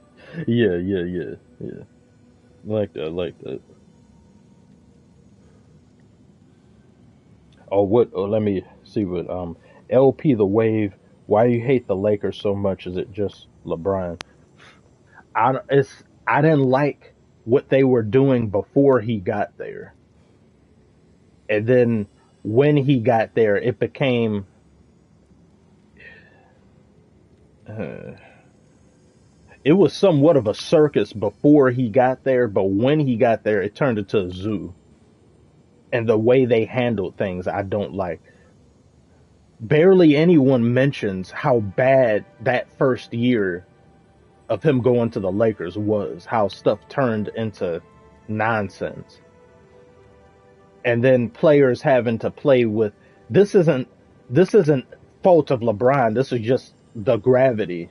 yeah, yeah. I like that, I like that. Oh, what? Oh, let me see what. LP the Wave. Why you hate the Lakers so much? Is it just LeBron? I didn't like what they were doing before he got there, and then when he got there, it became. Uh, it was somewhat of a circus before he got there, but when he got there, it turned into a zoo. And the way they handled things, I don't like. Barely anyone mentions how bad that first year of him going to the Lakers was, how stuff turned into nonsense. And then players having to play with this isn't this isn't fault of LeBron. This is just the gravity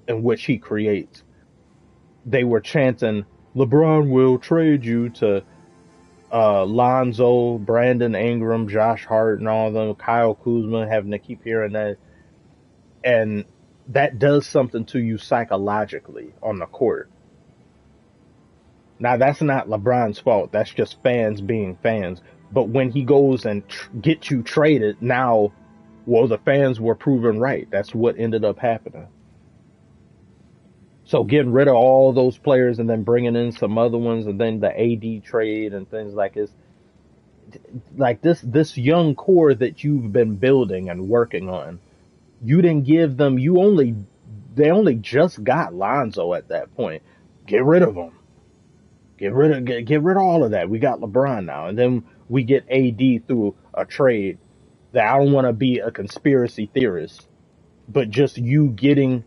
in which he creates. They were chanting, LeBron will trade you to Lonzo, Brandon Ingram, Josh Hart, and all of them, Kyle Kuzma, having to keep hearing that. And that does something to you psychologically on the court. Now, that's not LeBron's fault. That's just fans being fans. But when he goes and gets you traded, now, well, the fans were proven right. That's what ended up happening. So getting rid of all those players and then bringing in some other ones, and then the AD trade and things like this, like this young core that you've been building and working on, you didn't give them. They only just got Lonzo at that point. Get rid of them. Get rid of all of that. We got LeBron now, and then we get AD through a trade. That I don't want to be a conspiracy theorist, but just you getting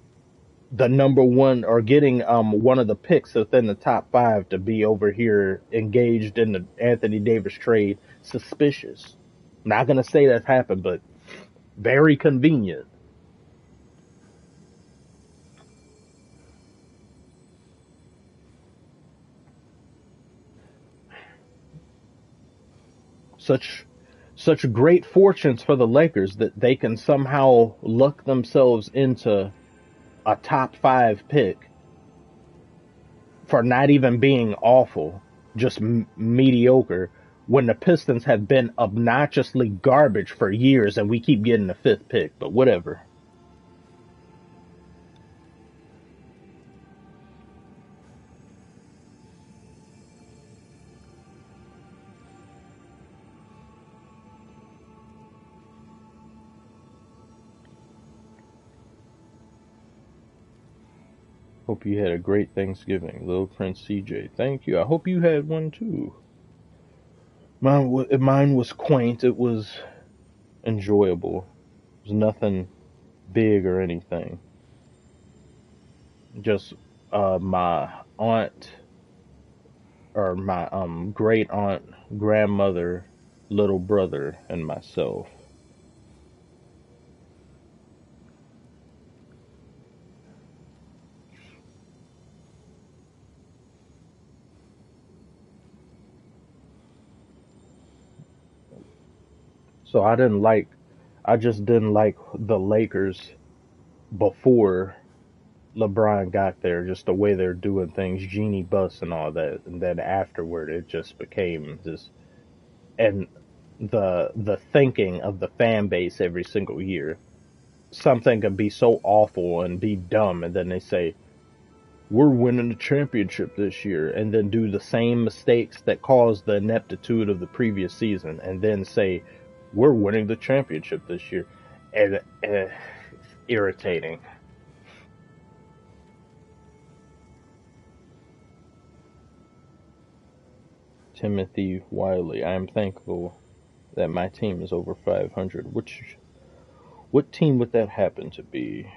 the number one or getting one of the picks within the top five to be over here engaged in the Anthony Davis trade, suspicious. Not gonna say that's happened, but very convenient. Such such great fortunes for the Lakers that they can somehow luck themselves into a top five pick for not even being awful, just mediocre, when the Pistons have been obnoxiously garbage for years and we keep getting the fifth pick, but whatever. Hope you had a great Thanksgiving, little Prince CJ. Thank you. I hope you had one too. Mine was quaint. It was enjoyable. It was nothing big or anything. Just my aunt or my great aunt, grandmother, little brother, and myself. So I just didn't like the Lakers before LeBron got there, just the way they're doing things, Genie Bus and all that. And then afterward, it just became this, and the thinking of the fan base every single year. Something can be so awful and be dumb, and then they say, we're winning the championship this year, and then do the same mistakes that caused the ineptitude of the previous season, and then say, we're winning the championship this year. And it's irritating. Timothy Wiley. I am thankful that my team is over 500. What team would that happen to be?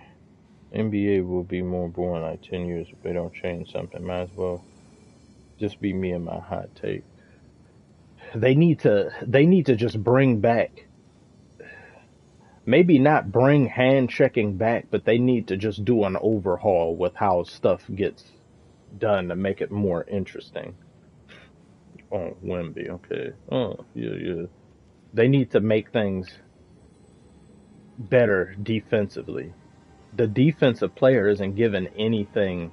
NBA will be more boring like 10 years if they don't change something. Might as well just be me and my hot take. They need to just bring back, maybe not bring hand checking back, but they need to just do an overhaul with how stuff gets done to make it more interesting. Oh, Wemby, okay. Oh, yeah. They need to make things better defensively. The defensive player isn't given anything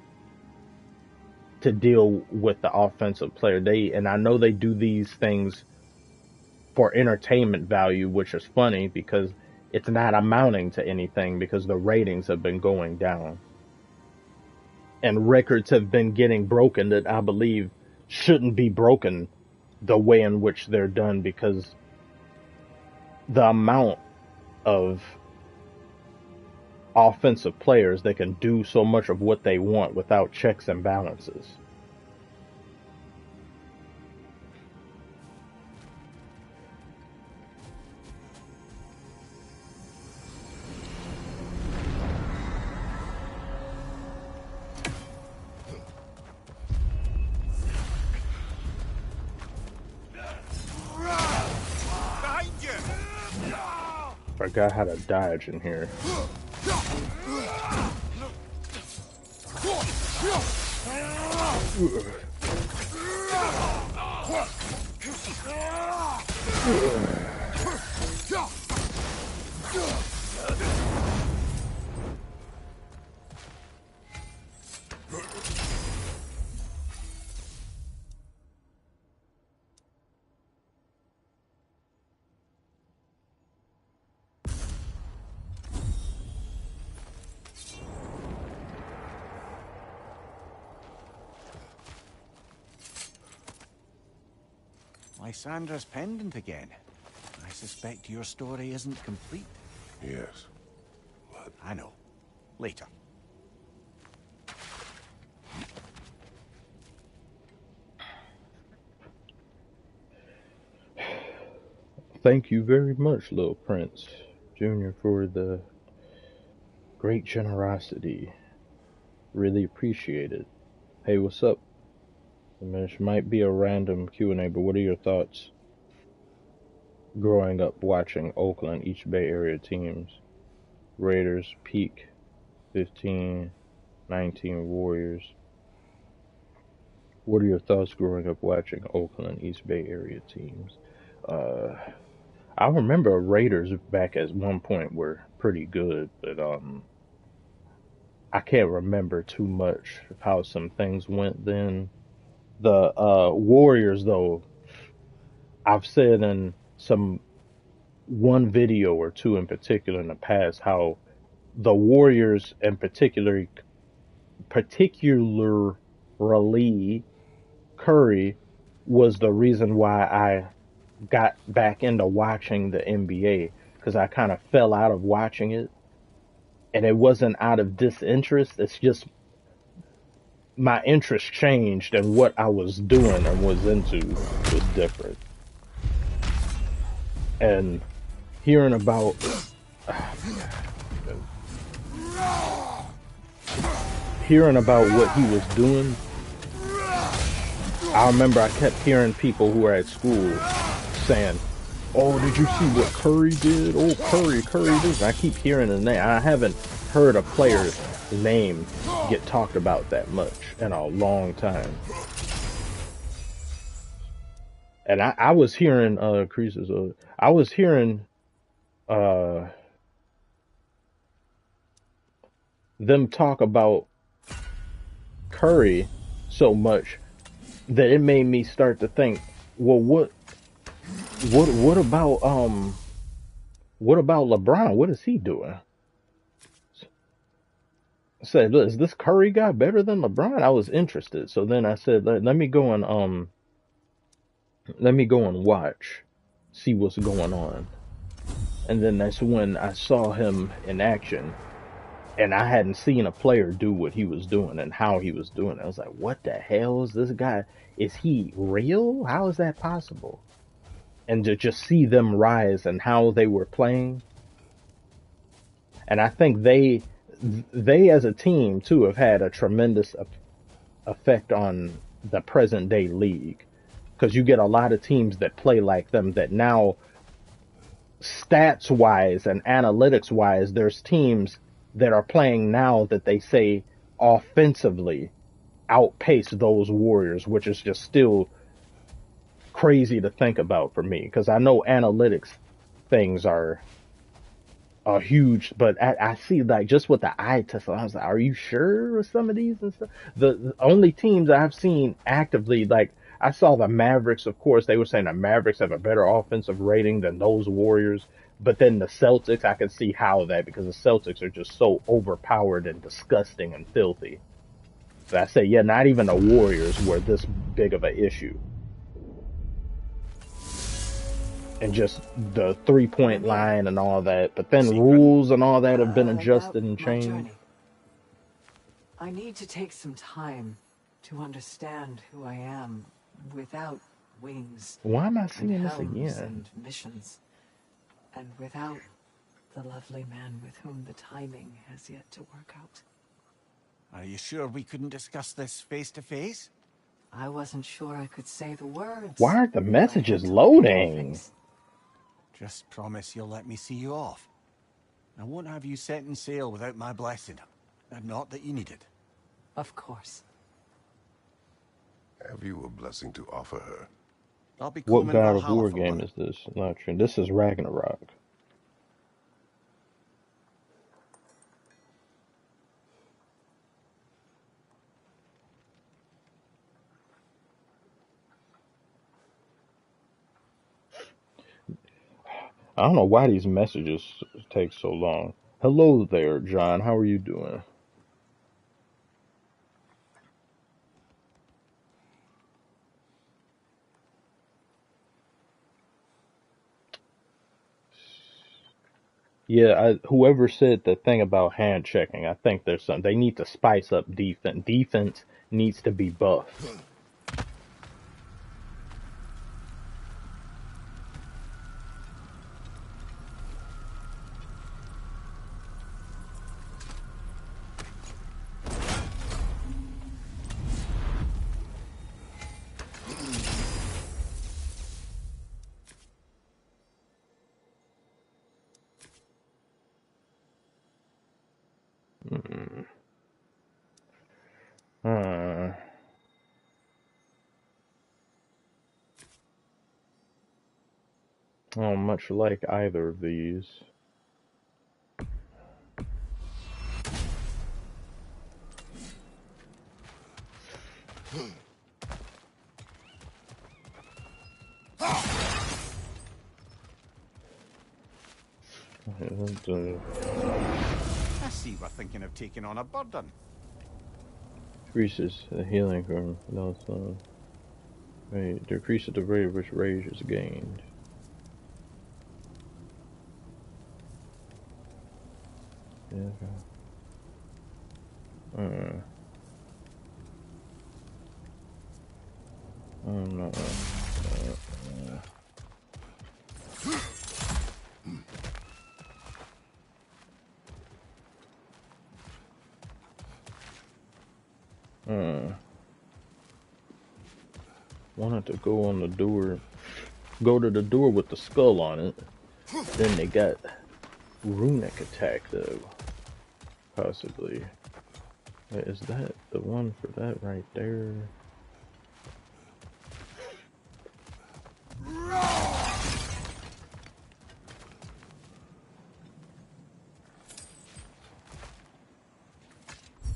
to deal with the offensive player. And I know they do these things for entertainment value, which is funny because it's not amounting to anything because the ratings have been going down. And records have been getting broken that I believe shouldn't be broken the way in which they're done, because the amount of offensive players that can do so much of what they want without checks and balances. Forgot how to dodge in here. Lysandra's pendant again. I suspect your story isn't complete. Yes. What? I know. Later. Thank you very much, Little Prince Jr., for the great generosity. Really appreciate it. Hey, what's up? This might be a random Q&A, but what are your thoughts growing up watching Oakland, East Bay Area teams? Raiders, peak 15, 19 Warriors. What are your thoughts growing up watching Oakland, East Bay Area teams? I remember Raiders back at one point were pretty good, but I can't remember too much of how some things went then. The Warriors, though, I've said in one video or two in particular in the past how the Warriors in particularly Curry was the reason why I got back into watching the NBA, because I kind of fell out of watching it, and it wasn't out of disinterest. It's just my interest changed, and what I was doing and was into was different. And hearing about what he was doing, I remember I kept hearing people who were at school saying, "Oh, did you see what Curry did? Oh, Curry this." And I keep hearing his name. I haven't heard a player's name get talked about that much in a long time. And I was hearing creases. I was hearing them talk about Curry so much that it made me start to think, well, what about LeBron? What is he doing? I said, is this Curry guy better than LeBron? I was interested. So then I said, let me go and watch, see what's going on. And then that's when I saw him in action. And I hadn't seen a player do what he was doing and how he was doing it. I was like, what the hell is this guy? Is he real? How is that possible? And to just see them rise and how they were playing. And I think they as a team too have had a tremendous effect on the present day league, because you get a lot of teams that play like them that now, stats wise and analytics wise, there's teams that are playing now that they say offensively outpace those Warriors, which is just still crazy to think about for me, because I know analytics things are huge, but I see, like, just with the eye test, I was like, are you sure with some of these and stuff? The only teams I've seen actively, like, I saw the Mavericks, of course, they were saying the Mavericks have a better offensive rating than those Warriors, but then the Celtics, I can see how that, because the Celtics are just so overpowered and disgusting and filthy. So I say, yeah, not even the Warriors were this big of an issue. And just the 3-point line and all that. But then rules and all that have been adjusted and changed. I need to take some time to understand who I am without wings. Why am I seeing this again? And missions. And without the lovely man with whom the timing has yet to work out. Are you sure we couldn't discuss this face to face? I wasn't sure I could say the words. Why aren't the messages loading? Just promise you'll let me see you off. I won't have you setting sail without my blessing. And not that you need it. Of course. Have you a blessing to offer her? I'll be what God of Valhalla War game is this? Not true. This is Ragnarok. I don't know why these messages take so long. Hello there, John. How are you doing? Yeah, whoever said the thing about hand checking, I think there's something. They need to spice up defense. Defense needs to be buffed. Oh, much like either of these. I see we're thinking of taking on a burden. Decreases the healing from decreases the rate at which rage is gained. Yeah. No. Wanted to go on the door, go to the door with the skull on it. Then they got runic attack though, possibly. Wait, is that the one for that right there?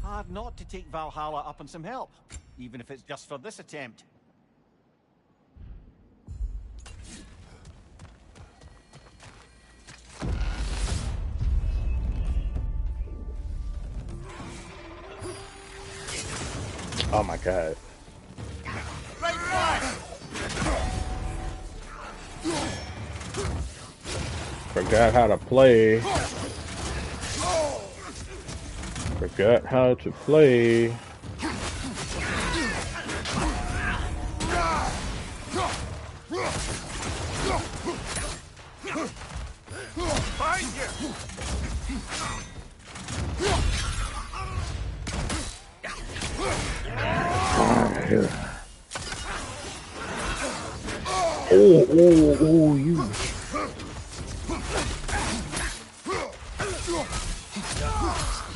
Hard not to take Valhalla up on some help, even if it's just for this attempt. Oh my god. Forgot how to play. Forgot how to play. Oh, you.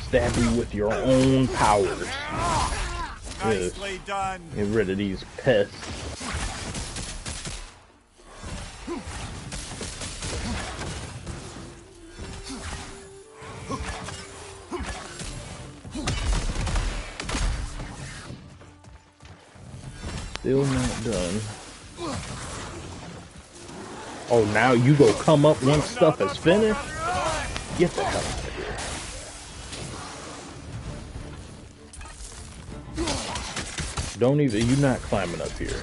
Stab you with your own powers. Nicely done. Get rid of these pests. Still not done. Oh, now you go come up once stuff is finished? Get the hell out of here. Don't even, you're not climbing up here.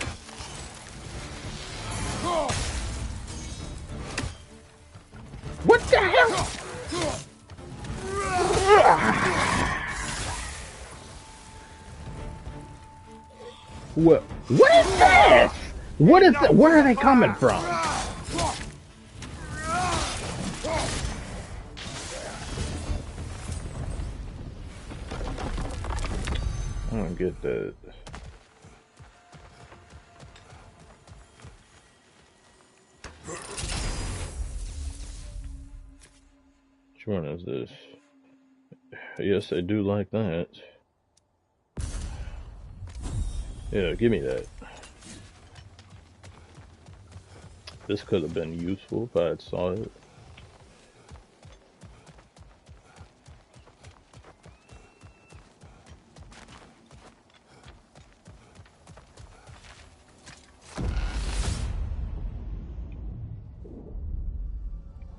What the hell? What is this? What is that? Where are they coming from? I don't get that. Which one is this? Yes, I do like that. Yeah, give me that. This could have been useful if I had saw it.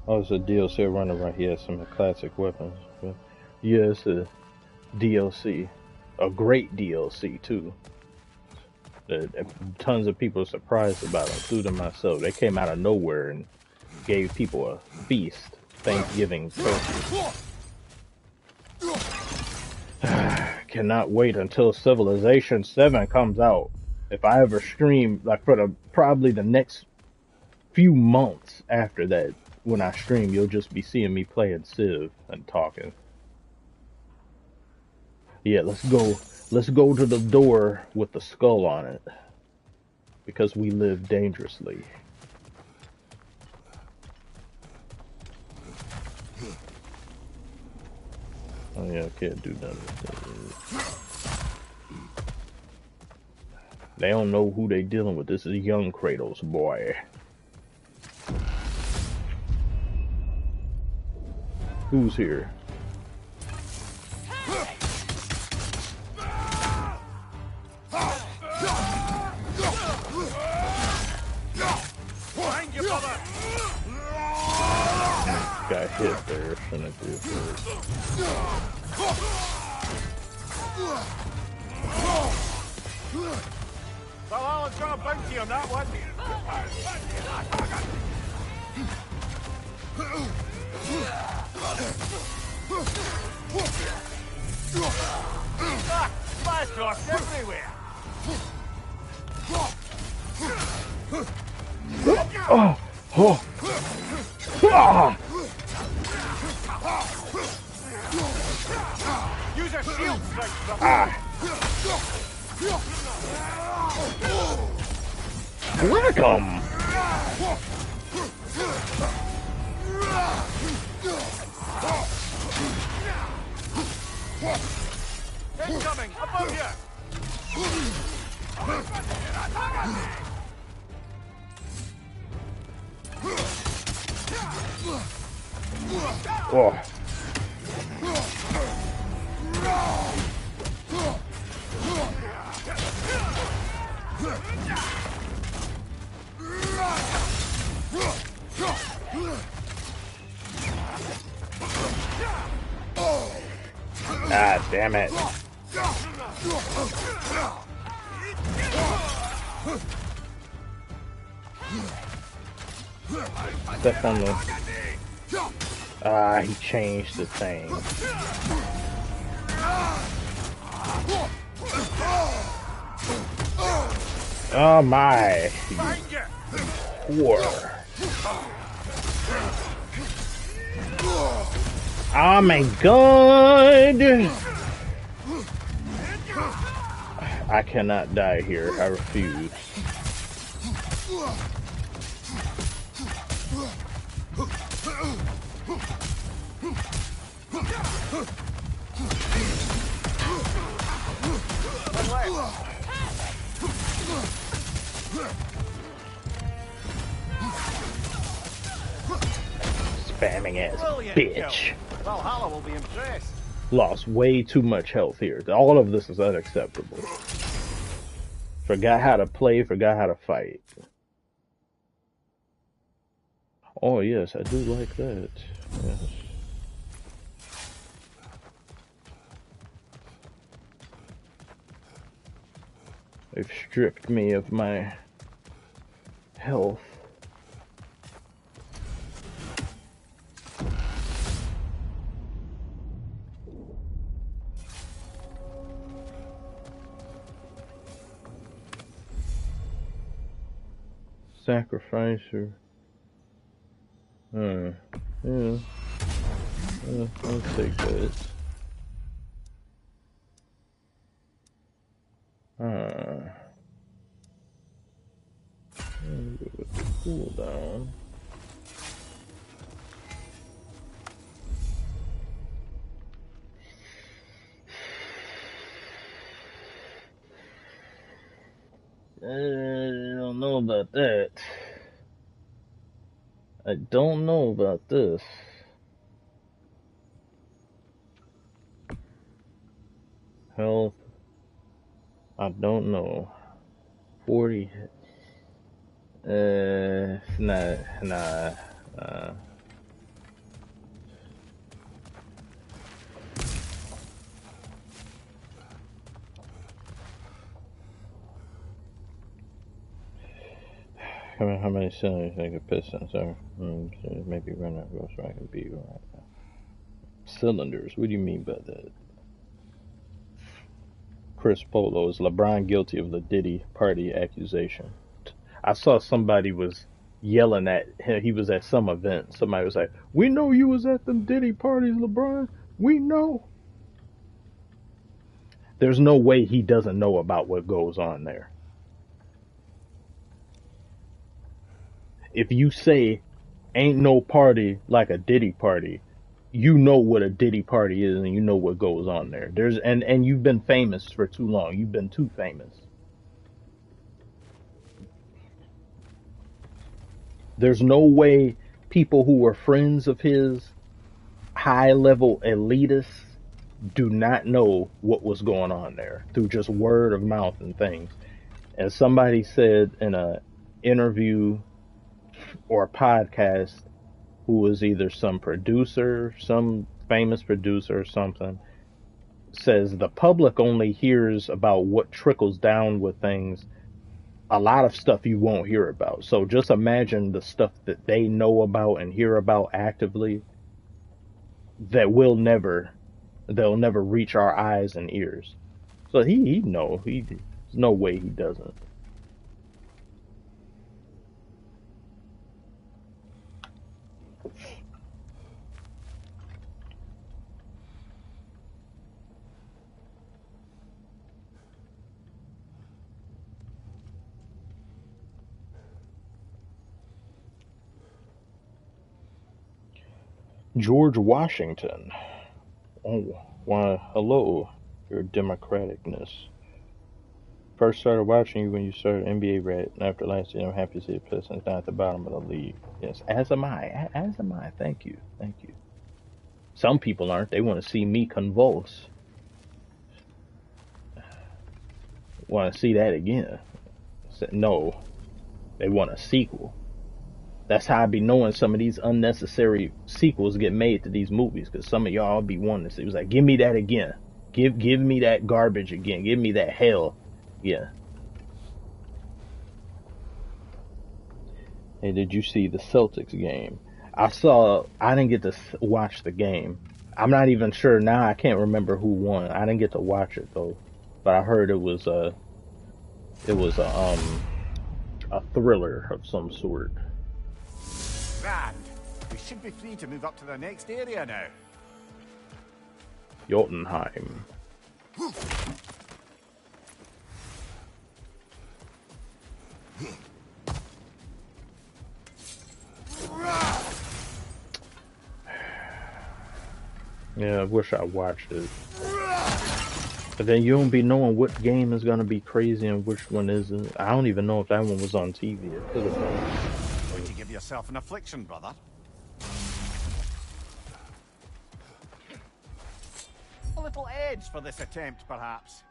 Oh, it's a DLC running right here. Some classic weapons. But yeah, it's a DLC. A great DLC, too. That tons of people are surprised about, including myself. They came out of nowhere and gave people a feast. Thanksgiving turkey. Cannot wait until Civilization 7 comes out. If I ever stream, like for probably the next few months after that, when I stream, you'll just be seeing me playing Civ and talking. Yeah, let's go. Let's go to the door with the skull on it. Because we live dangerously. Oh yeah, I can't do nothing. They don't know who they dealing with. This is young Kratos, boy. Who's here? Got hit there, shouldn't do it first. Valhalla's got a bounty on that one. Splash rocks everywhere. Oh! Oh! Ah! Use a shield strike. Whack 'em! Incoming! Above you! Oh. Ah, damn it. Step on the... Ah, he changed the thing. Oh my. War. Oh my god. I cannot die here. I refuse. Spamming ass bitch. Valhalla will be impressed. Lost way too much health here. All of this is unacceptable. Forgot how to play, forgot how to fight. Oh yes, I do like that. Yes. They've stripped me of my health. Sacrificer. Yeah. I'll take that. With the cooldown. I don't know about that. I don't know about this. Health. I don't know. 40. Nah. How many cylinders think of Pistons are? Maybe run out of so I can be right now. Cylinders? What do you mean by that? Chris Polo, is LeBron guilty of the Diddy party accusation? I saw somebody was yelling at him. He was at some event. Somebody was like, "We know you was at them Diddy parties, LeBron. We know." There's no way he doesn't know about what goes on there. If you say ain't no party like a Diddy party, you know what a Diddy party is and you know what goes on there. And you've been famous for too long. You've been too famous. There's no way people who were friends of his, high level elitists, do not know what was going on there through just word of mouth and things. And somebody said in a interview or a podcast, who was either some producer, some famous producer or something, says the public only hears about what trickles down with things. A lot of stuff you won't hear about. So just imagine the stuff that they know about and hear about actively that they'll never reach our eyes and ears. So he know. There's no way he doesn't. George Washington. Oh, why, hello, your democraticness. First started watching you when you started NBA Red, and after last year, I'm happy to see the Pistons down at the bottom of the league. Yes, as am I. As am I. Thank you. Thank you. Some people aren't. They want to see me convulse. Want to see that again. No. They want a sequel. That's how I be knowing some of these unnecessary sequels get made to these movies, because some of y'all be wanting to see. It was like, give me that again. Give me that garbage again. Give me that hell. Yeah. Hey, did you see the Celtics game? I didn't get to watch the game. I'm not even sure now. I can't remember who won. I didn't get to watch it though, but I heard it was a thriller of some sort. Grand. We should be free to move up to the next area now. Jotunheim. Yeah, I wish I watched it. But then you don't be knowing what game is gonna be crazy and which one isn't. I don't even know if that one was on TV. It could have been. Going to give yourself an affliction, brother. A little edge for this attempt, perhaps.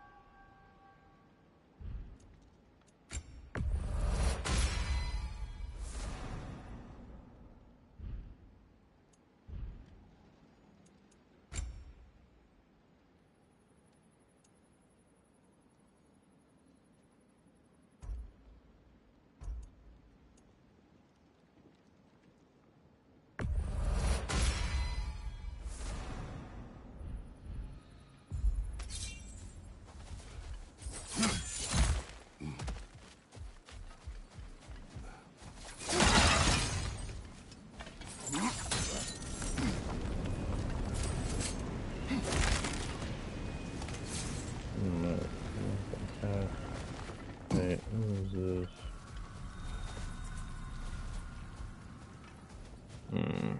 Wait, what is this? I'm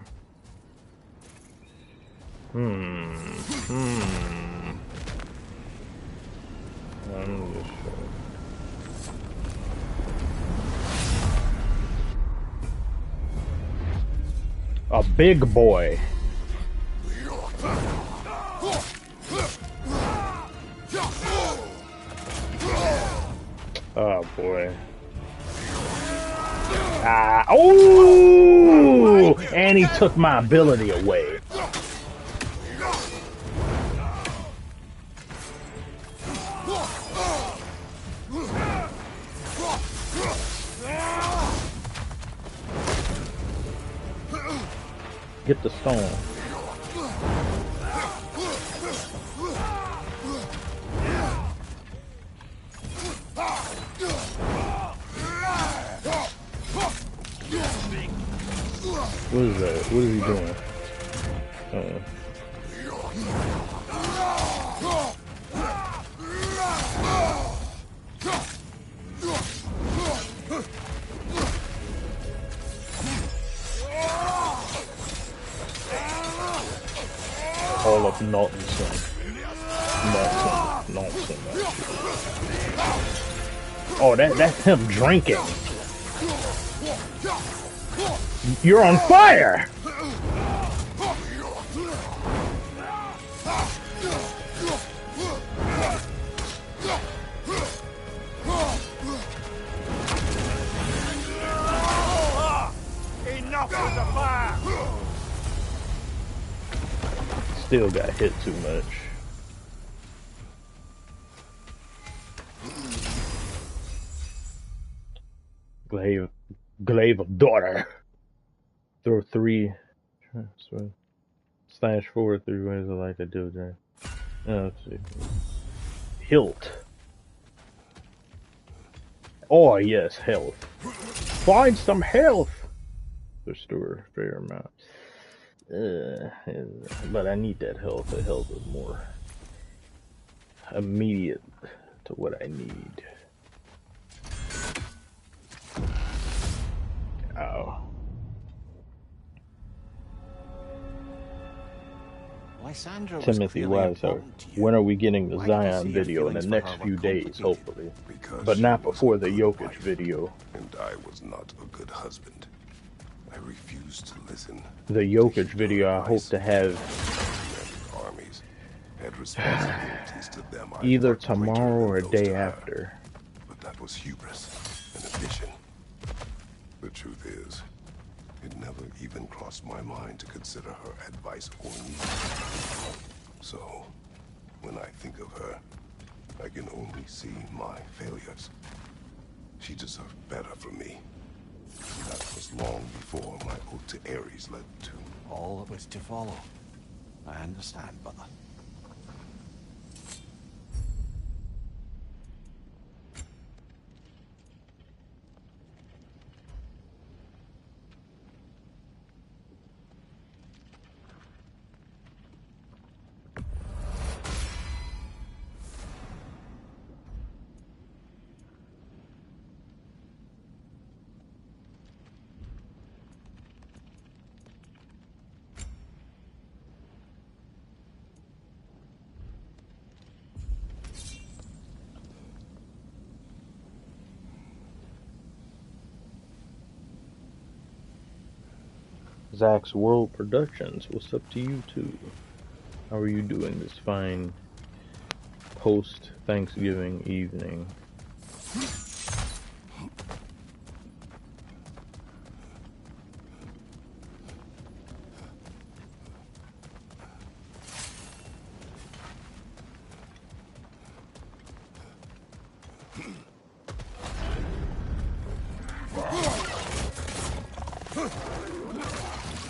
just a big boy. Oh boy. Ah, oh! And he took my ability away. Get the stone. What is that? What is he doing? All of nonsense. Nonsense. Oh, that's him drinking. You're on fire! Enough of the fire! Still got hit too much. Glaive of daughter. Throw 3. Slash 4 3 ways I like to do that. Let's see. Hilt. Oh yes, health. Find some health. Restore a fair amount. But I need that health. The health is more immediate to what I need. Oh. Timothy Wiseau, when are we getting the Zion video? In the next few days, hopefully. But not before the Jokic video. And I was not a good husband. I refused to listen. The Jokic video I hope to have armies had responsibilities to them. either tomorrow or a day after. But that was hubris, an addition. The truth is, it never even crossed my mind to consider her advice or needs. So, when I think of her, I can only see my failures. She deserved better from me. That was long before my oath to Ares led to all that was to follow. I understand, brother. Zach's World Productions, what's up to you too? How are you doing this fine post-Thanksgiving evening?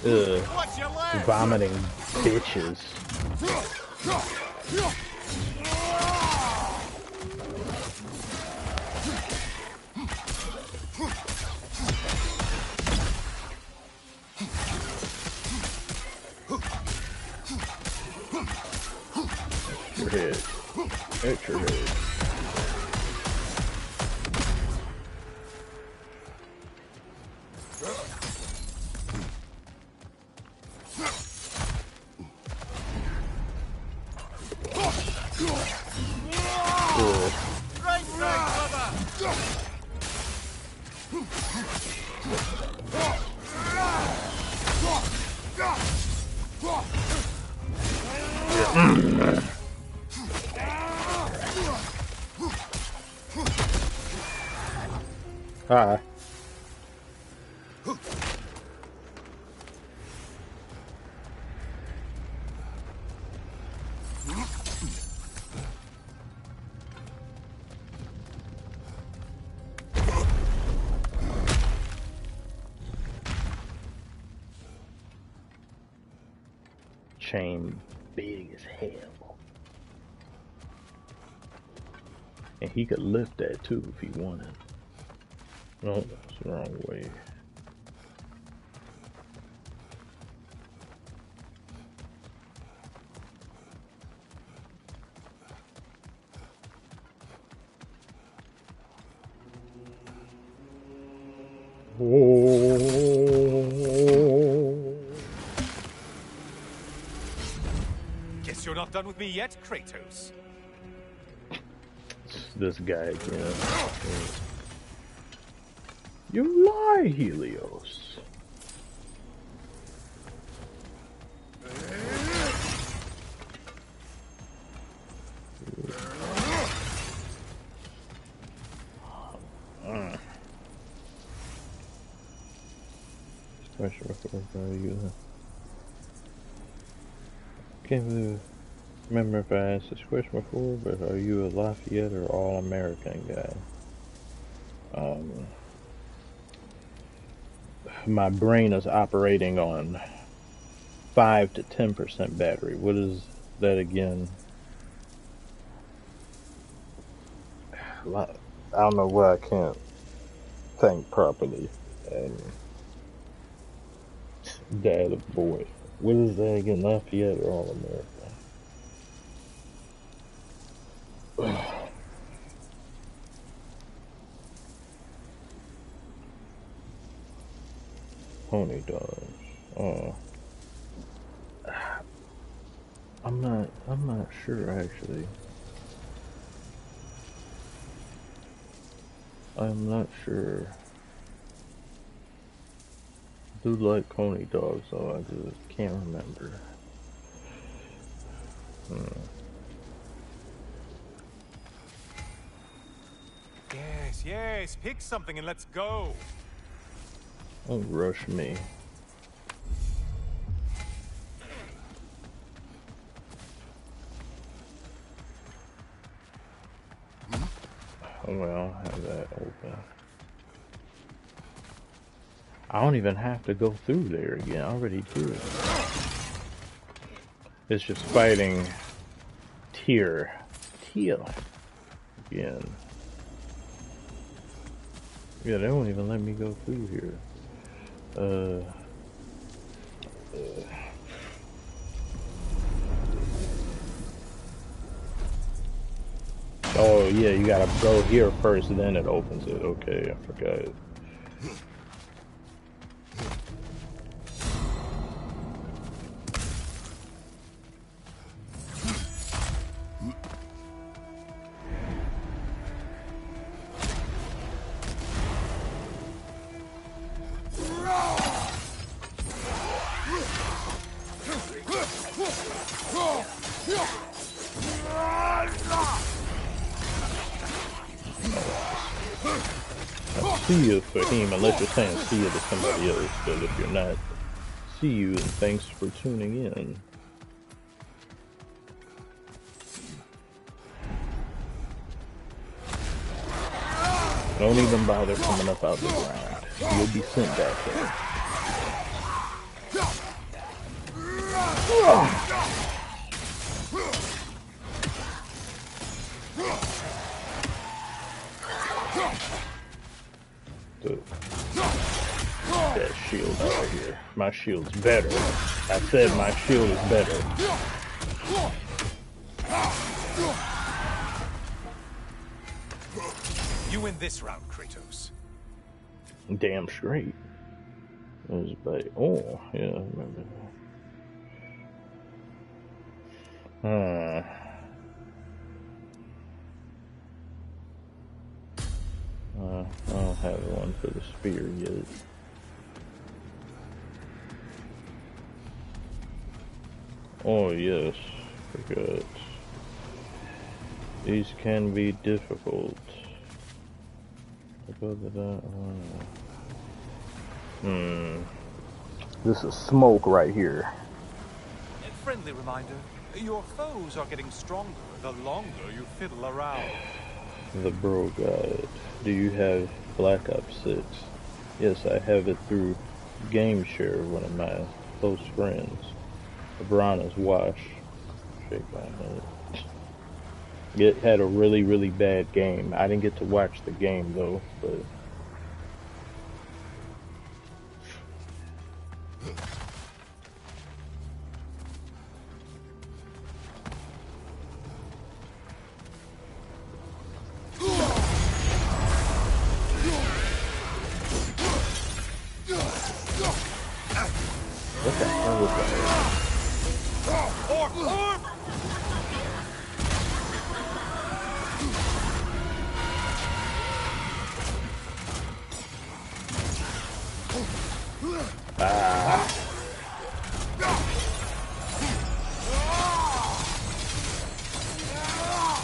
Ugh, vomiting bitches. Your head. Hit your head. Hi. Chain big as hell. And he could lift that too if he wanted. No, that's the wrong way. Oh. Guess you're not done with me yet, Kratos. This guy again. You lie, Helios. Question before you. Can't remember if I asked this question before, but are you a Lafayette or All-American guy? My brain is operating on 5 to 10% battery. What is that again? I don't know why I can't think properly. Dad of boy. What is that again? Lafayette or All-American? Pony dogs. I'm not sure actually. I'm not sure. I do like pony dogs though, I just can't remember. Yes, yes, pick something and let's go. Don't rush me. Oh well, I'll have that open. I don't even have to go through there again. I already did. It's just fighting Tear again. Yeah, they won't even let me go through here. Oh yeah, you gotta go here first, then it opens it. Okay, I forgot. See you, Fahim, unless you're saying see you to somebody else, but if you're not, see you and thanks for tuning in. Don't even bother coming up out the ground. You'll be sent back there. That shield out here. My shield's better. I said my shield is better. You win this round, Kratos. Damn straight. Oh, yeah, I remember that. I don't have one for the spear yet. Oh yes, forgot. These can be difficult. This is smoke right here. A friendly reminder, your foes are getting stronger the longer you fiddle around. The Bro Guide. Do you have Black Ops 6? Yes, I have it through Game Share, one of my close friends. LeBron is Wash. Shake my head. It had a really, really bad game. I didn't get to watch the game though, but what the hell was that?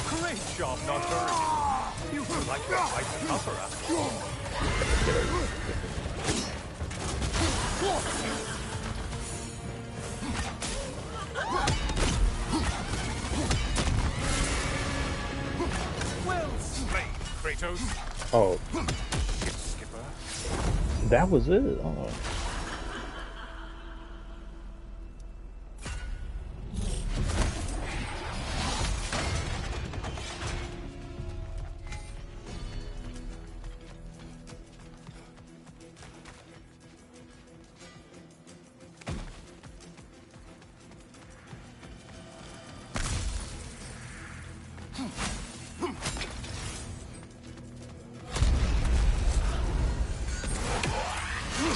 Great job not hurting. You feel like you're quite a sufferer. Well played, Kratos. Oh, Skipper. that was it. Oh.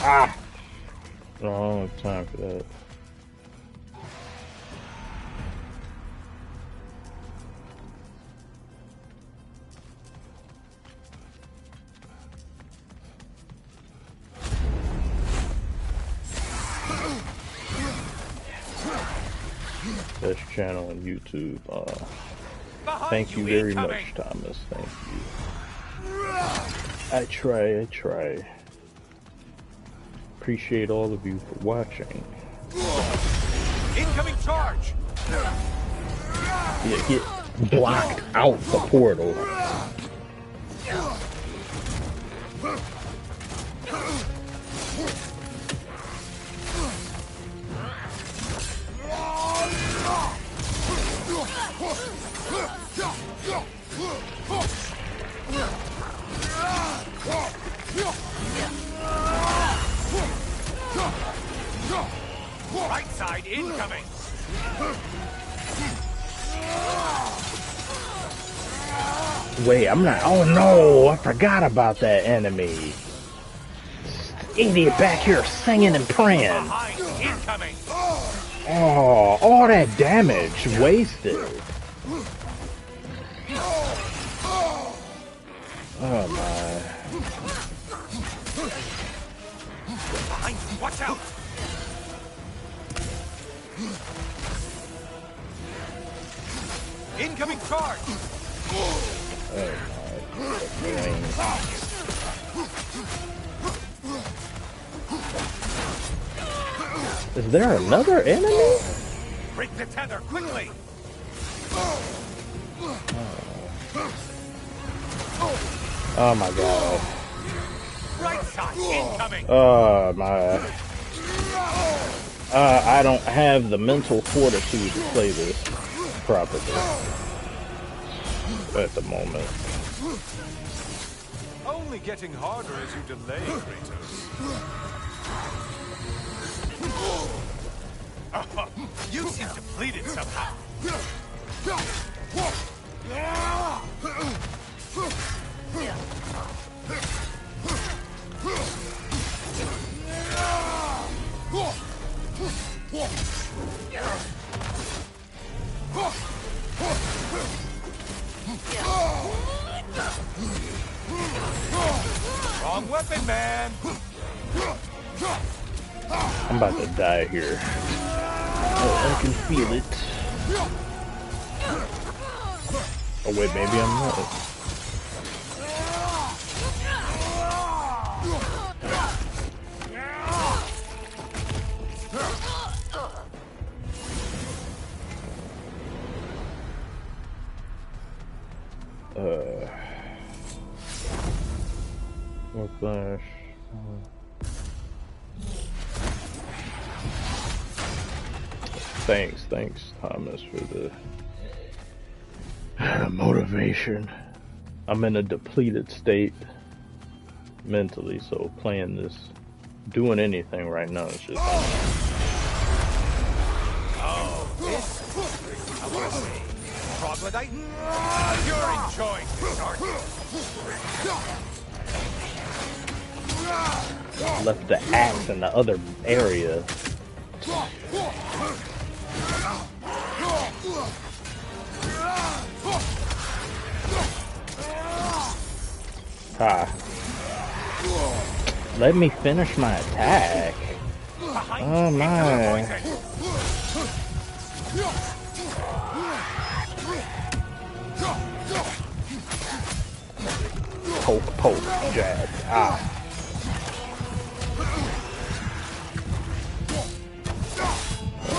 Ah! No, I don't have time for that. Best channel on YouTube. Thank you very much, Thomas. Thank you. I try. Appreciate all of you for watching. Incoming charge! Yeah, get blocked out the portal. Right side incoming. Wait, I'm not. Oh no, I forgot about that enemy. Idiot back here singing and praying. Behind incoming. Oh, all that damage wasted. Oh my. Behind you, watch out. Incoming charge. Oh my. Is there another enemy? Break the tether quickly. Oh my god. Right side incoming. Oh my. I don't have the mental fortitude to play this properly at the moment. Only getting harder as you delay, Kratos. Oh, you seem depleted somehow. Wrong weapon, man. I'm about to die here. Oh, I can feel it. Oh wait, maybe I'm not. More flash. Thanks, Thomas, for the motivation. I'm in a depleted state mentally, so playing this, doing anything right now is just. Oh, this? I want to say, troglodyte? You're enjoying this, aren't you? Left the axe in the other area. Ha. Let me finish my attack. Oh my. Poke, jab. Ah.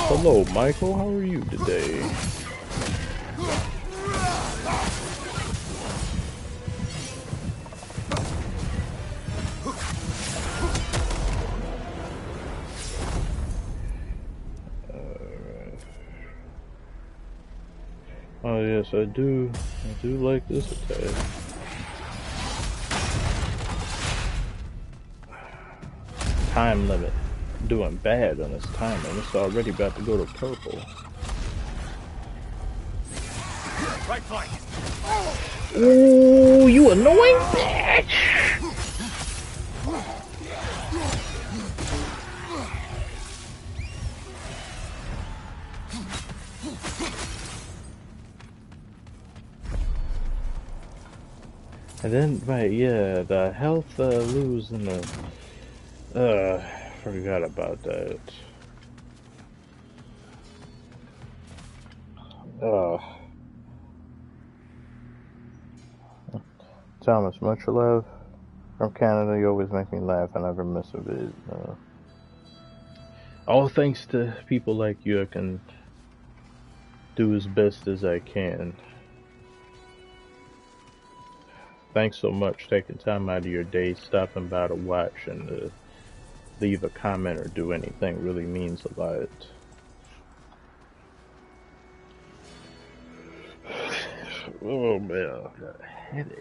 Hello, Michael. How are you today? Oh yes, I do like this attack. Time limit. Doing bad on this timing. It's already about to go to purple. Right flank. Ooh, you annoying bitch! And then, right, yeah, the health lose and the forgot about that. Thomas, much love from Canada. You always make me laugh. I never miss a vid. All thanks to people like you, I can do as best as I can. Thanks so much taking time out of your day, stopping by to watch and leave a comment or do anything really means a lot. Oh man, I've got a headache.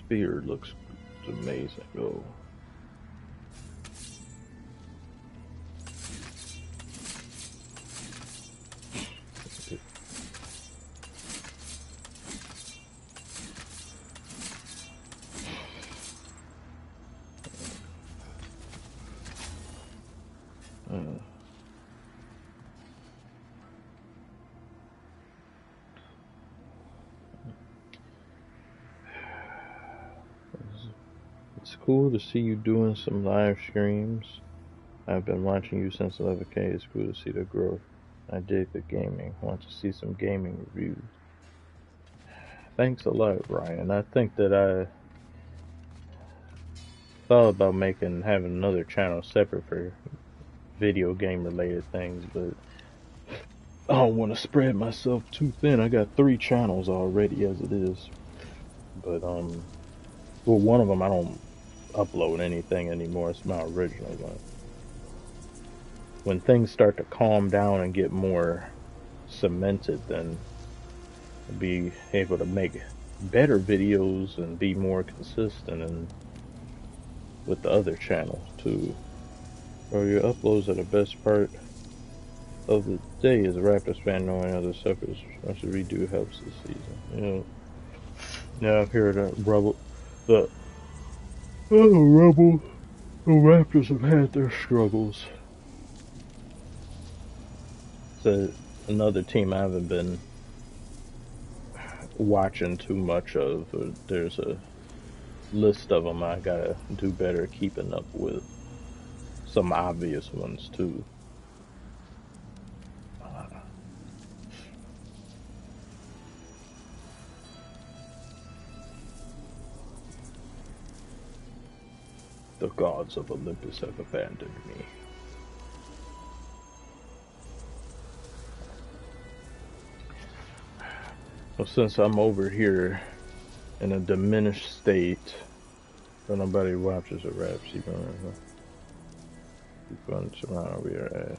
beard looks amazing. Oh. It's cool to see you doing some live streams. I've been watching you since 11K. It's cool to see the growth. I dig the gaming. Want to see some gaming reviews. Thanks a lot, Ryan. I think that I thought about having another channel separate for video game related things, but I don't want to spread myself too thin. I got 3 channels already as it is. But well, one of them I don't upload anything anymore. It's my original one. When things start to calm down and get more cemented, then I'll be able to make better videos and be more consistent and with the other channels too. Or your uploads are the best part of the day as a Raptors fan, knowing other suckers once the redo helps this season. You know, yeah, I've heard that the Raptors have had their struggles. It's another team I haven't been watching too much of. There's a list of them I gotta do better keeping up with. Some obvious ones too. The gods of Olympus have abandoned me. Well, since I'm over here in a diminished state, so nobody watches the raps, you know, keep on surrounded with your ass.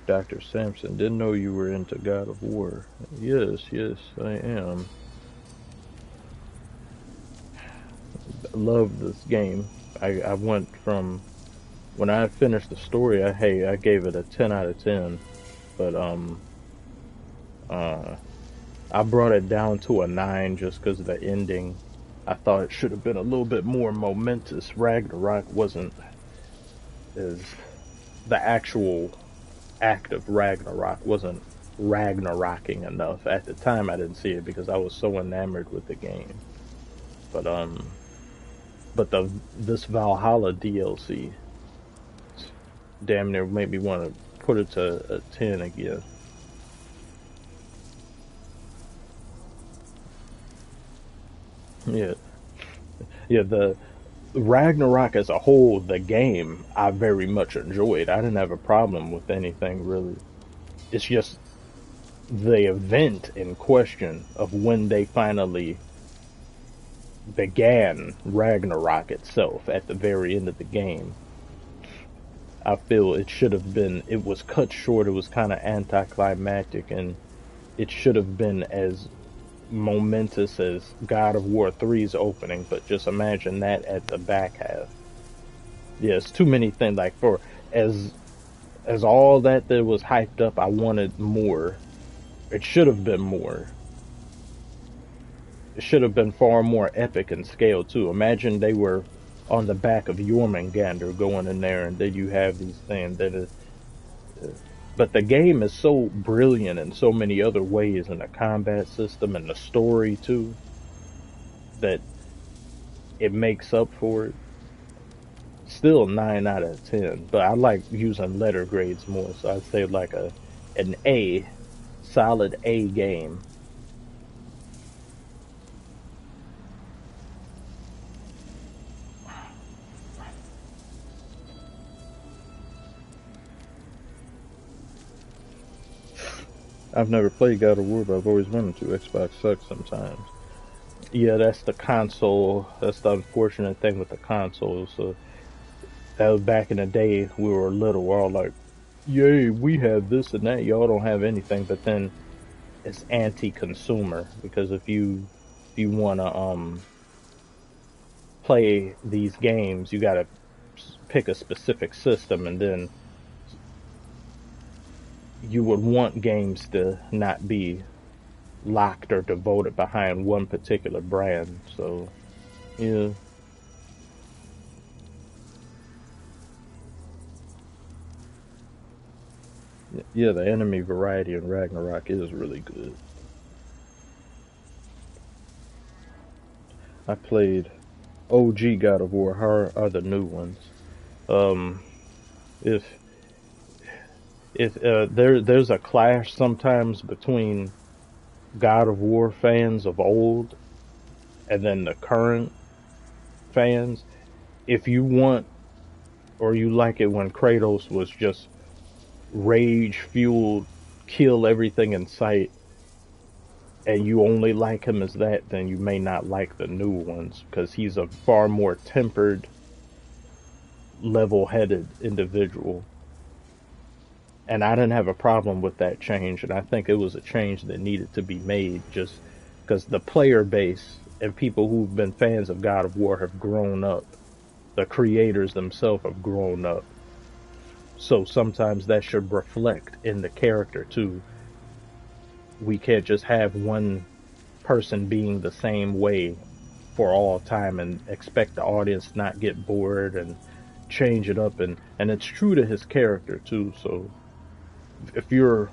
Dr. Sampson, didn't know you were into God of War. Yes, I am. Love this game. I went from when I finished the story, I gave it a 10 out of 10, but I brought it down to a 9 just because of the ending. I thought it should have been a little bit more momentous. Ragnarok wasn't as the actual act of Ragnarok wasn't Ragnarocking enough. At the time, I didn't see it because I was so enamored with the game. But this Valhalla DLC damn near made me want to put it to a 10 again. Yeah, the Ragnarok as a whole, the game, I very much enjoyed. I didn't have a problem with anything really. It's just the event in question of when they finally began Ragnarok itself at the very end of the game. I feel it should have been, it was cut short, it was kind of anticlimactic, and it should have been as momentous as God of War 3's opening, but just imagine that at the back half. Yeah, it's too many things, like for, as all that was hyped up, I wanted more. It should have been more. It should have been far more epic in scale too. Imagine they were on the back of Jormungandr going in there, and then you have these things that is. But the game is so brilliant in so many other ways, in the combat system and the story too, that it makes up for it. Still 9 out of 10, but I like using letter grades more, so I'd say like an A, solid A game. I've never played God of War, but I've always wanted to. Xbox sucks sometimes. Yeah, that's the console. That's the unfortunate thing with the console. So that was back in the day. We were little. We're all like, "Yay, we have this and that. Y'all don't have anything." But then it's anti-consumer, because if you if you want to play these games, you got to pick a specific system, and then you would want games to not be locked or devoted behind one particular brand. So, yeah. Yeah, the enemy variety in Ragnarok is really good. I played OG God of War. How are the new ones? Um, if there's a clash sometimes between God of War fans of old and then the current fans. If you want or you like it when Kratos was just rage fueled, kill everything in sight, and you only like him as that, then you may not like the new ones because he's a far more tempered, level headed individual. And I didn't have a problem with that change, and I think it was a change that needed to be made just because the player base and people who've been fans of God of War have grown up. The creators themselves have grown up. So sometimes that should reflect in the character too. We can't just have one person being the same way for all time and expect the audience to not get bored and change it up, and it's true to his character too. So if you're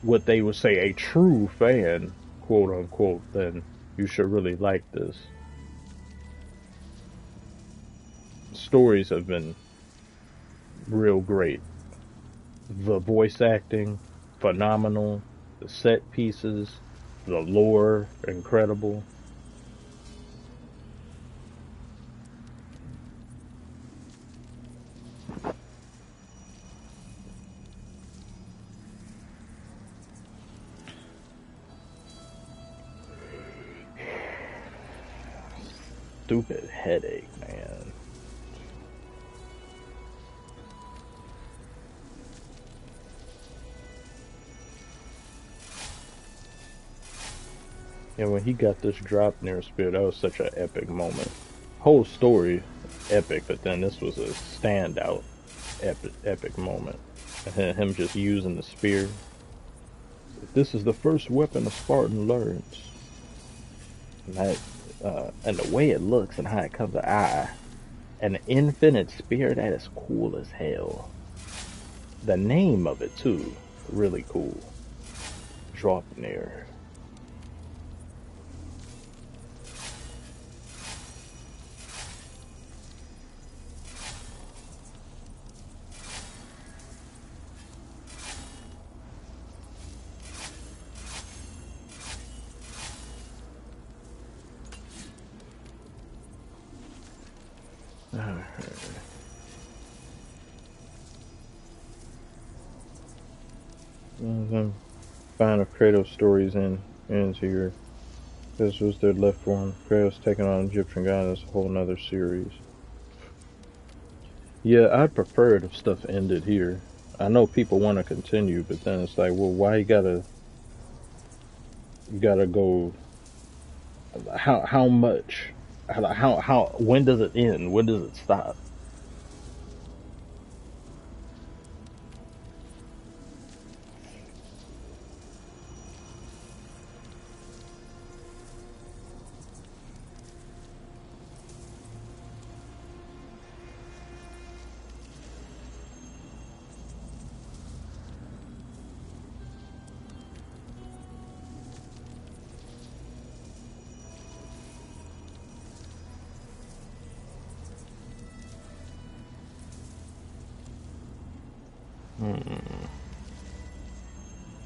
what they would say a true fan, quote unquote, then you should really like this. Stories have been real great. The voice acting, phenomenal. The set pieces, the lore, incredible. Stupid headache, man. And when he got this drop near Spear, that was such an epic moment. Whole story, epic, but then this was a standout, epic moment. And him just using the spear. This is the first weapon a Spartan learns. And that, and the way it looks and how it comes to eye. An infinite spear, that is cool as hell. The name of it too, really cool. Draupnir. Find of Kratos stories ends here. This was their left for him. Kratos taking on Egyptian god. That's a whole nother series. Yeah, I'd prefer it if stuff ended here. I know people want to continue, but then it's like, well, why you gotta go? How much? How? When does it end? When does it stop?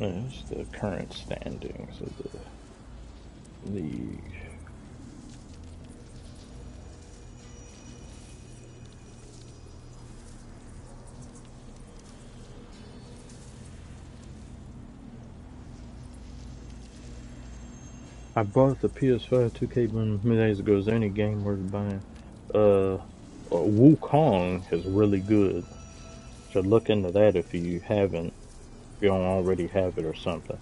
It's the current standings of the league. I bought the PS5 2K many days ago. Is there any game worth buying? Wukong is really good. Should look into that if you haven't. If you don't already have it or something.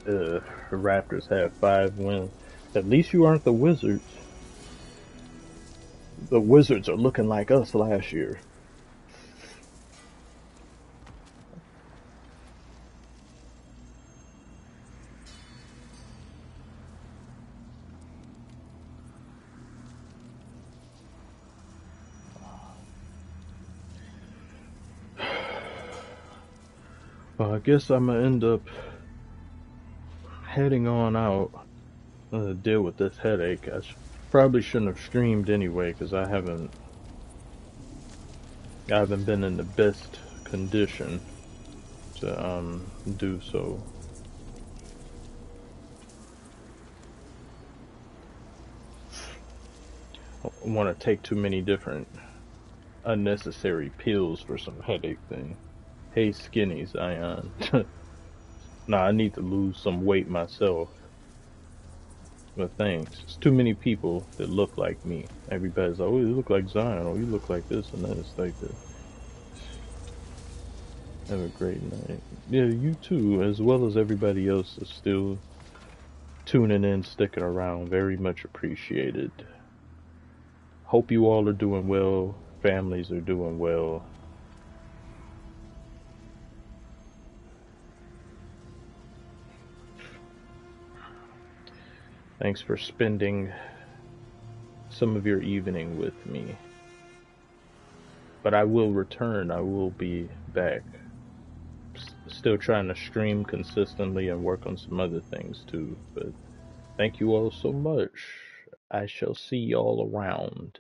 The Raptors have 5 wins. At least you aren't the Wizards. The Wizards are looking like us last year. Well, I guess I'm gonna end up heading on out to deal with this headache. Probably shouldn't have streamed anyway because I haven't been in the best condition to do so. I don't want to take too many different unnecessary pills for some headache thing. Hey, skinny Zion. Nah, I need to lose some weight myself. But thanks. It's too many people that look like me. Everybody's like, oh, you look like Zion, or you look like this, and then it's like this. Have a great night. Yeah, you too, as well as everybody else is still tuning in, sticking around. Very much appreciated. Hope you all are doing well. Families are doing well. Thanks for spending some of your evening with me. But I will return. I will be back. Still trying to stream consistently and work on some other things too. But thank you all so much. I shall see y'all around.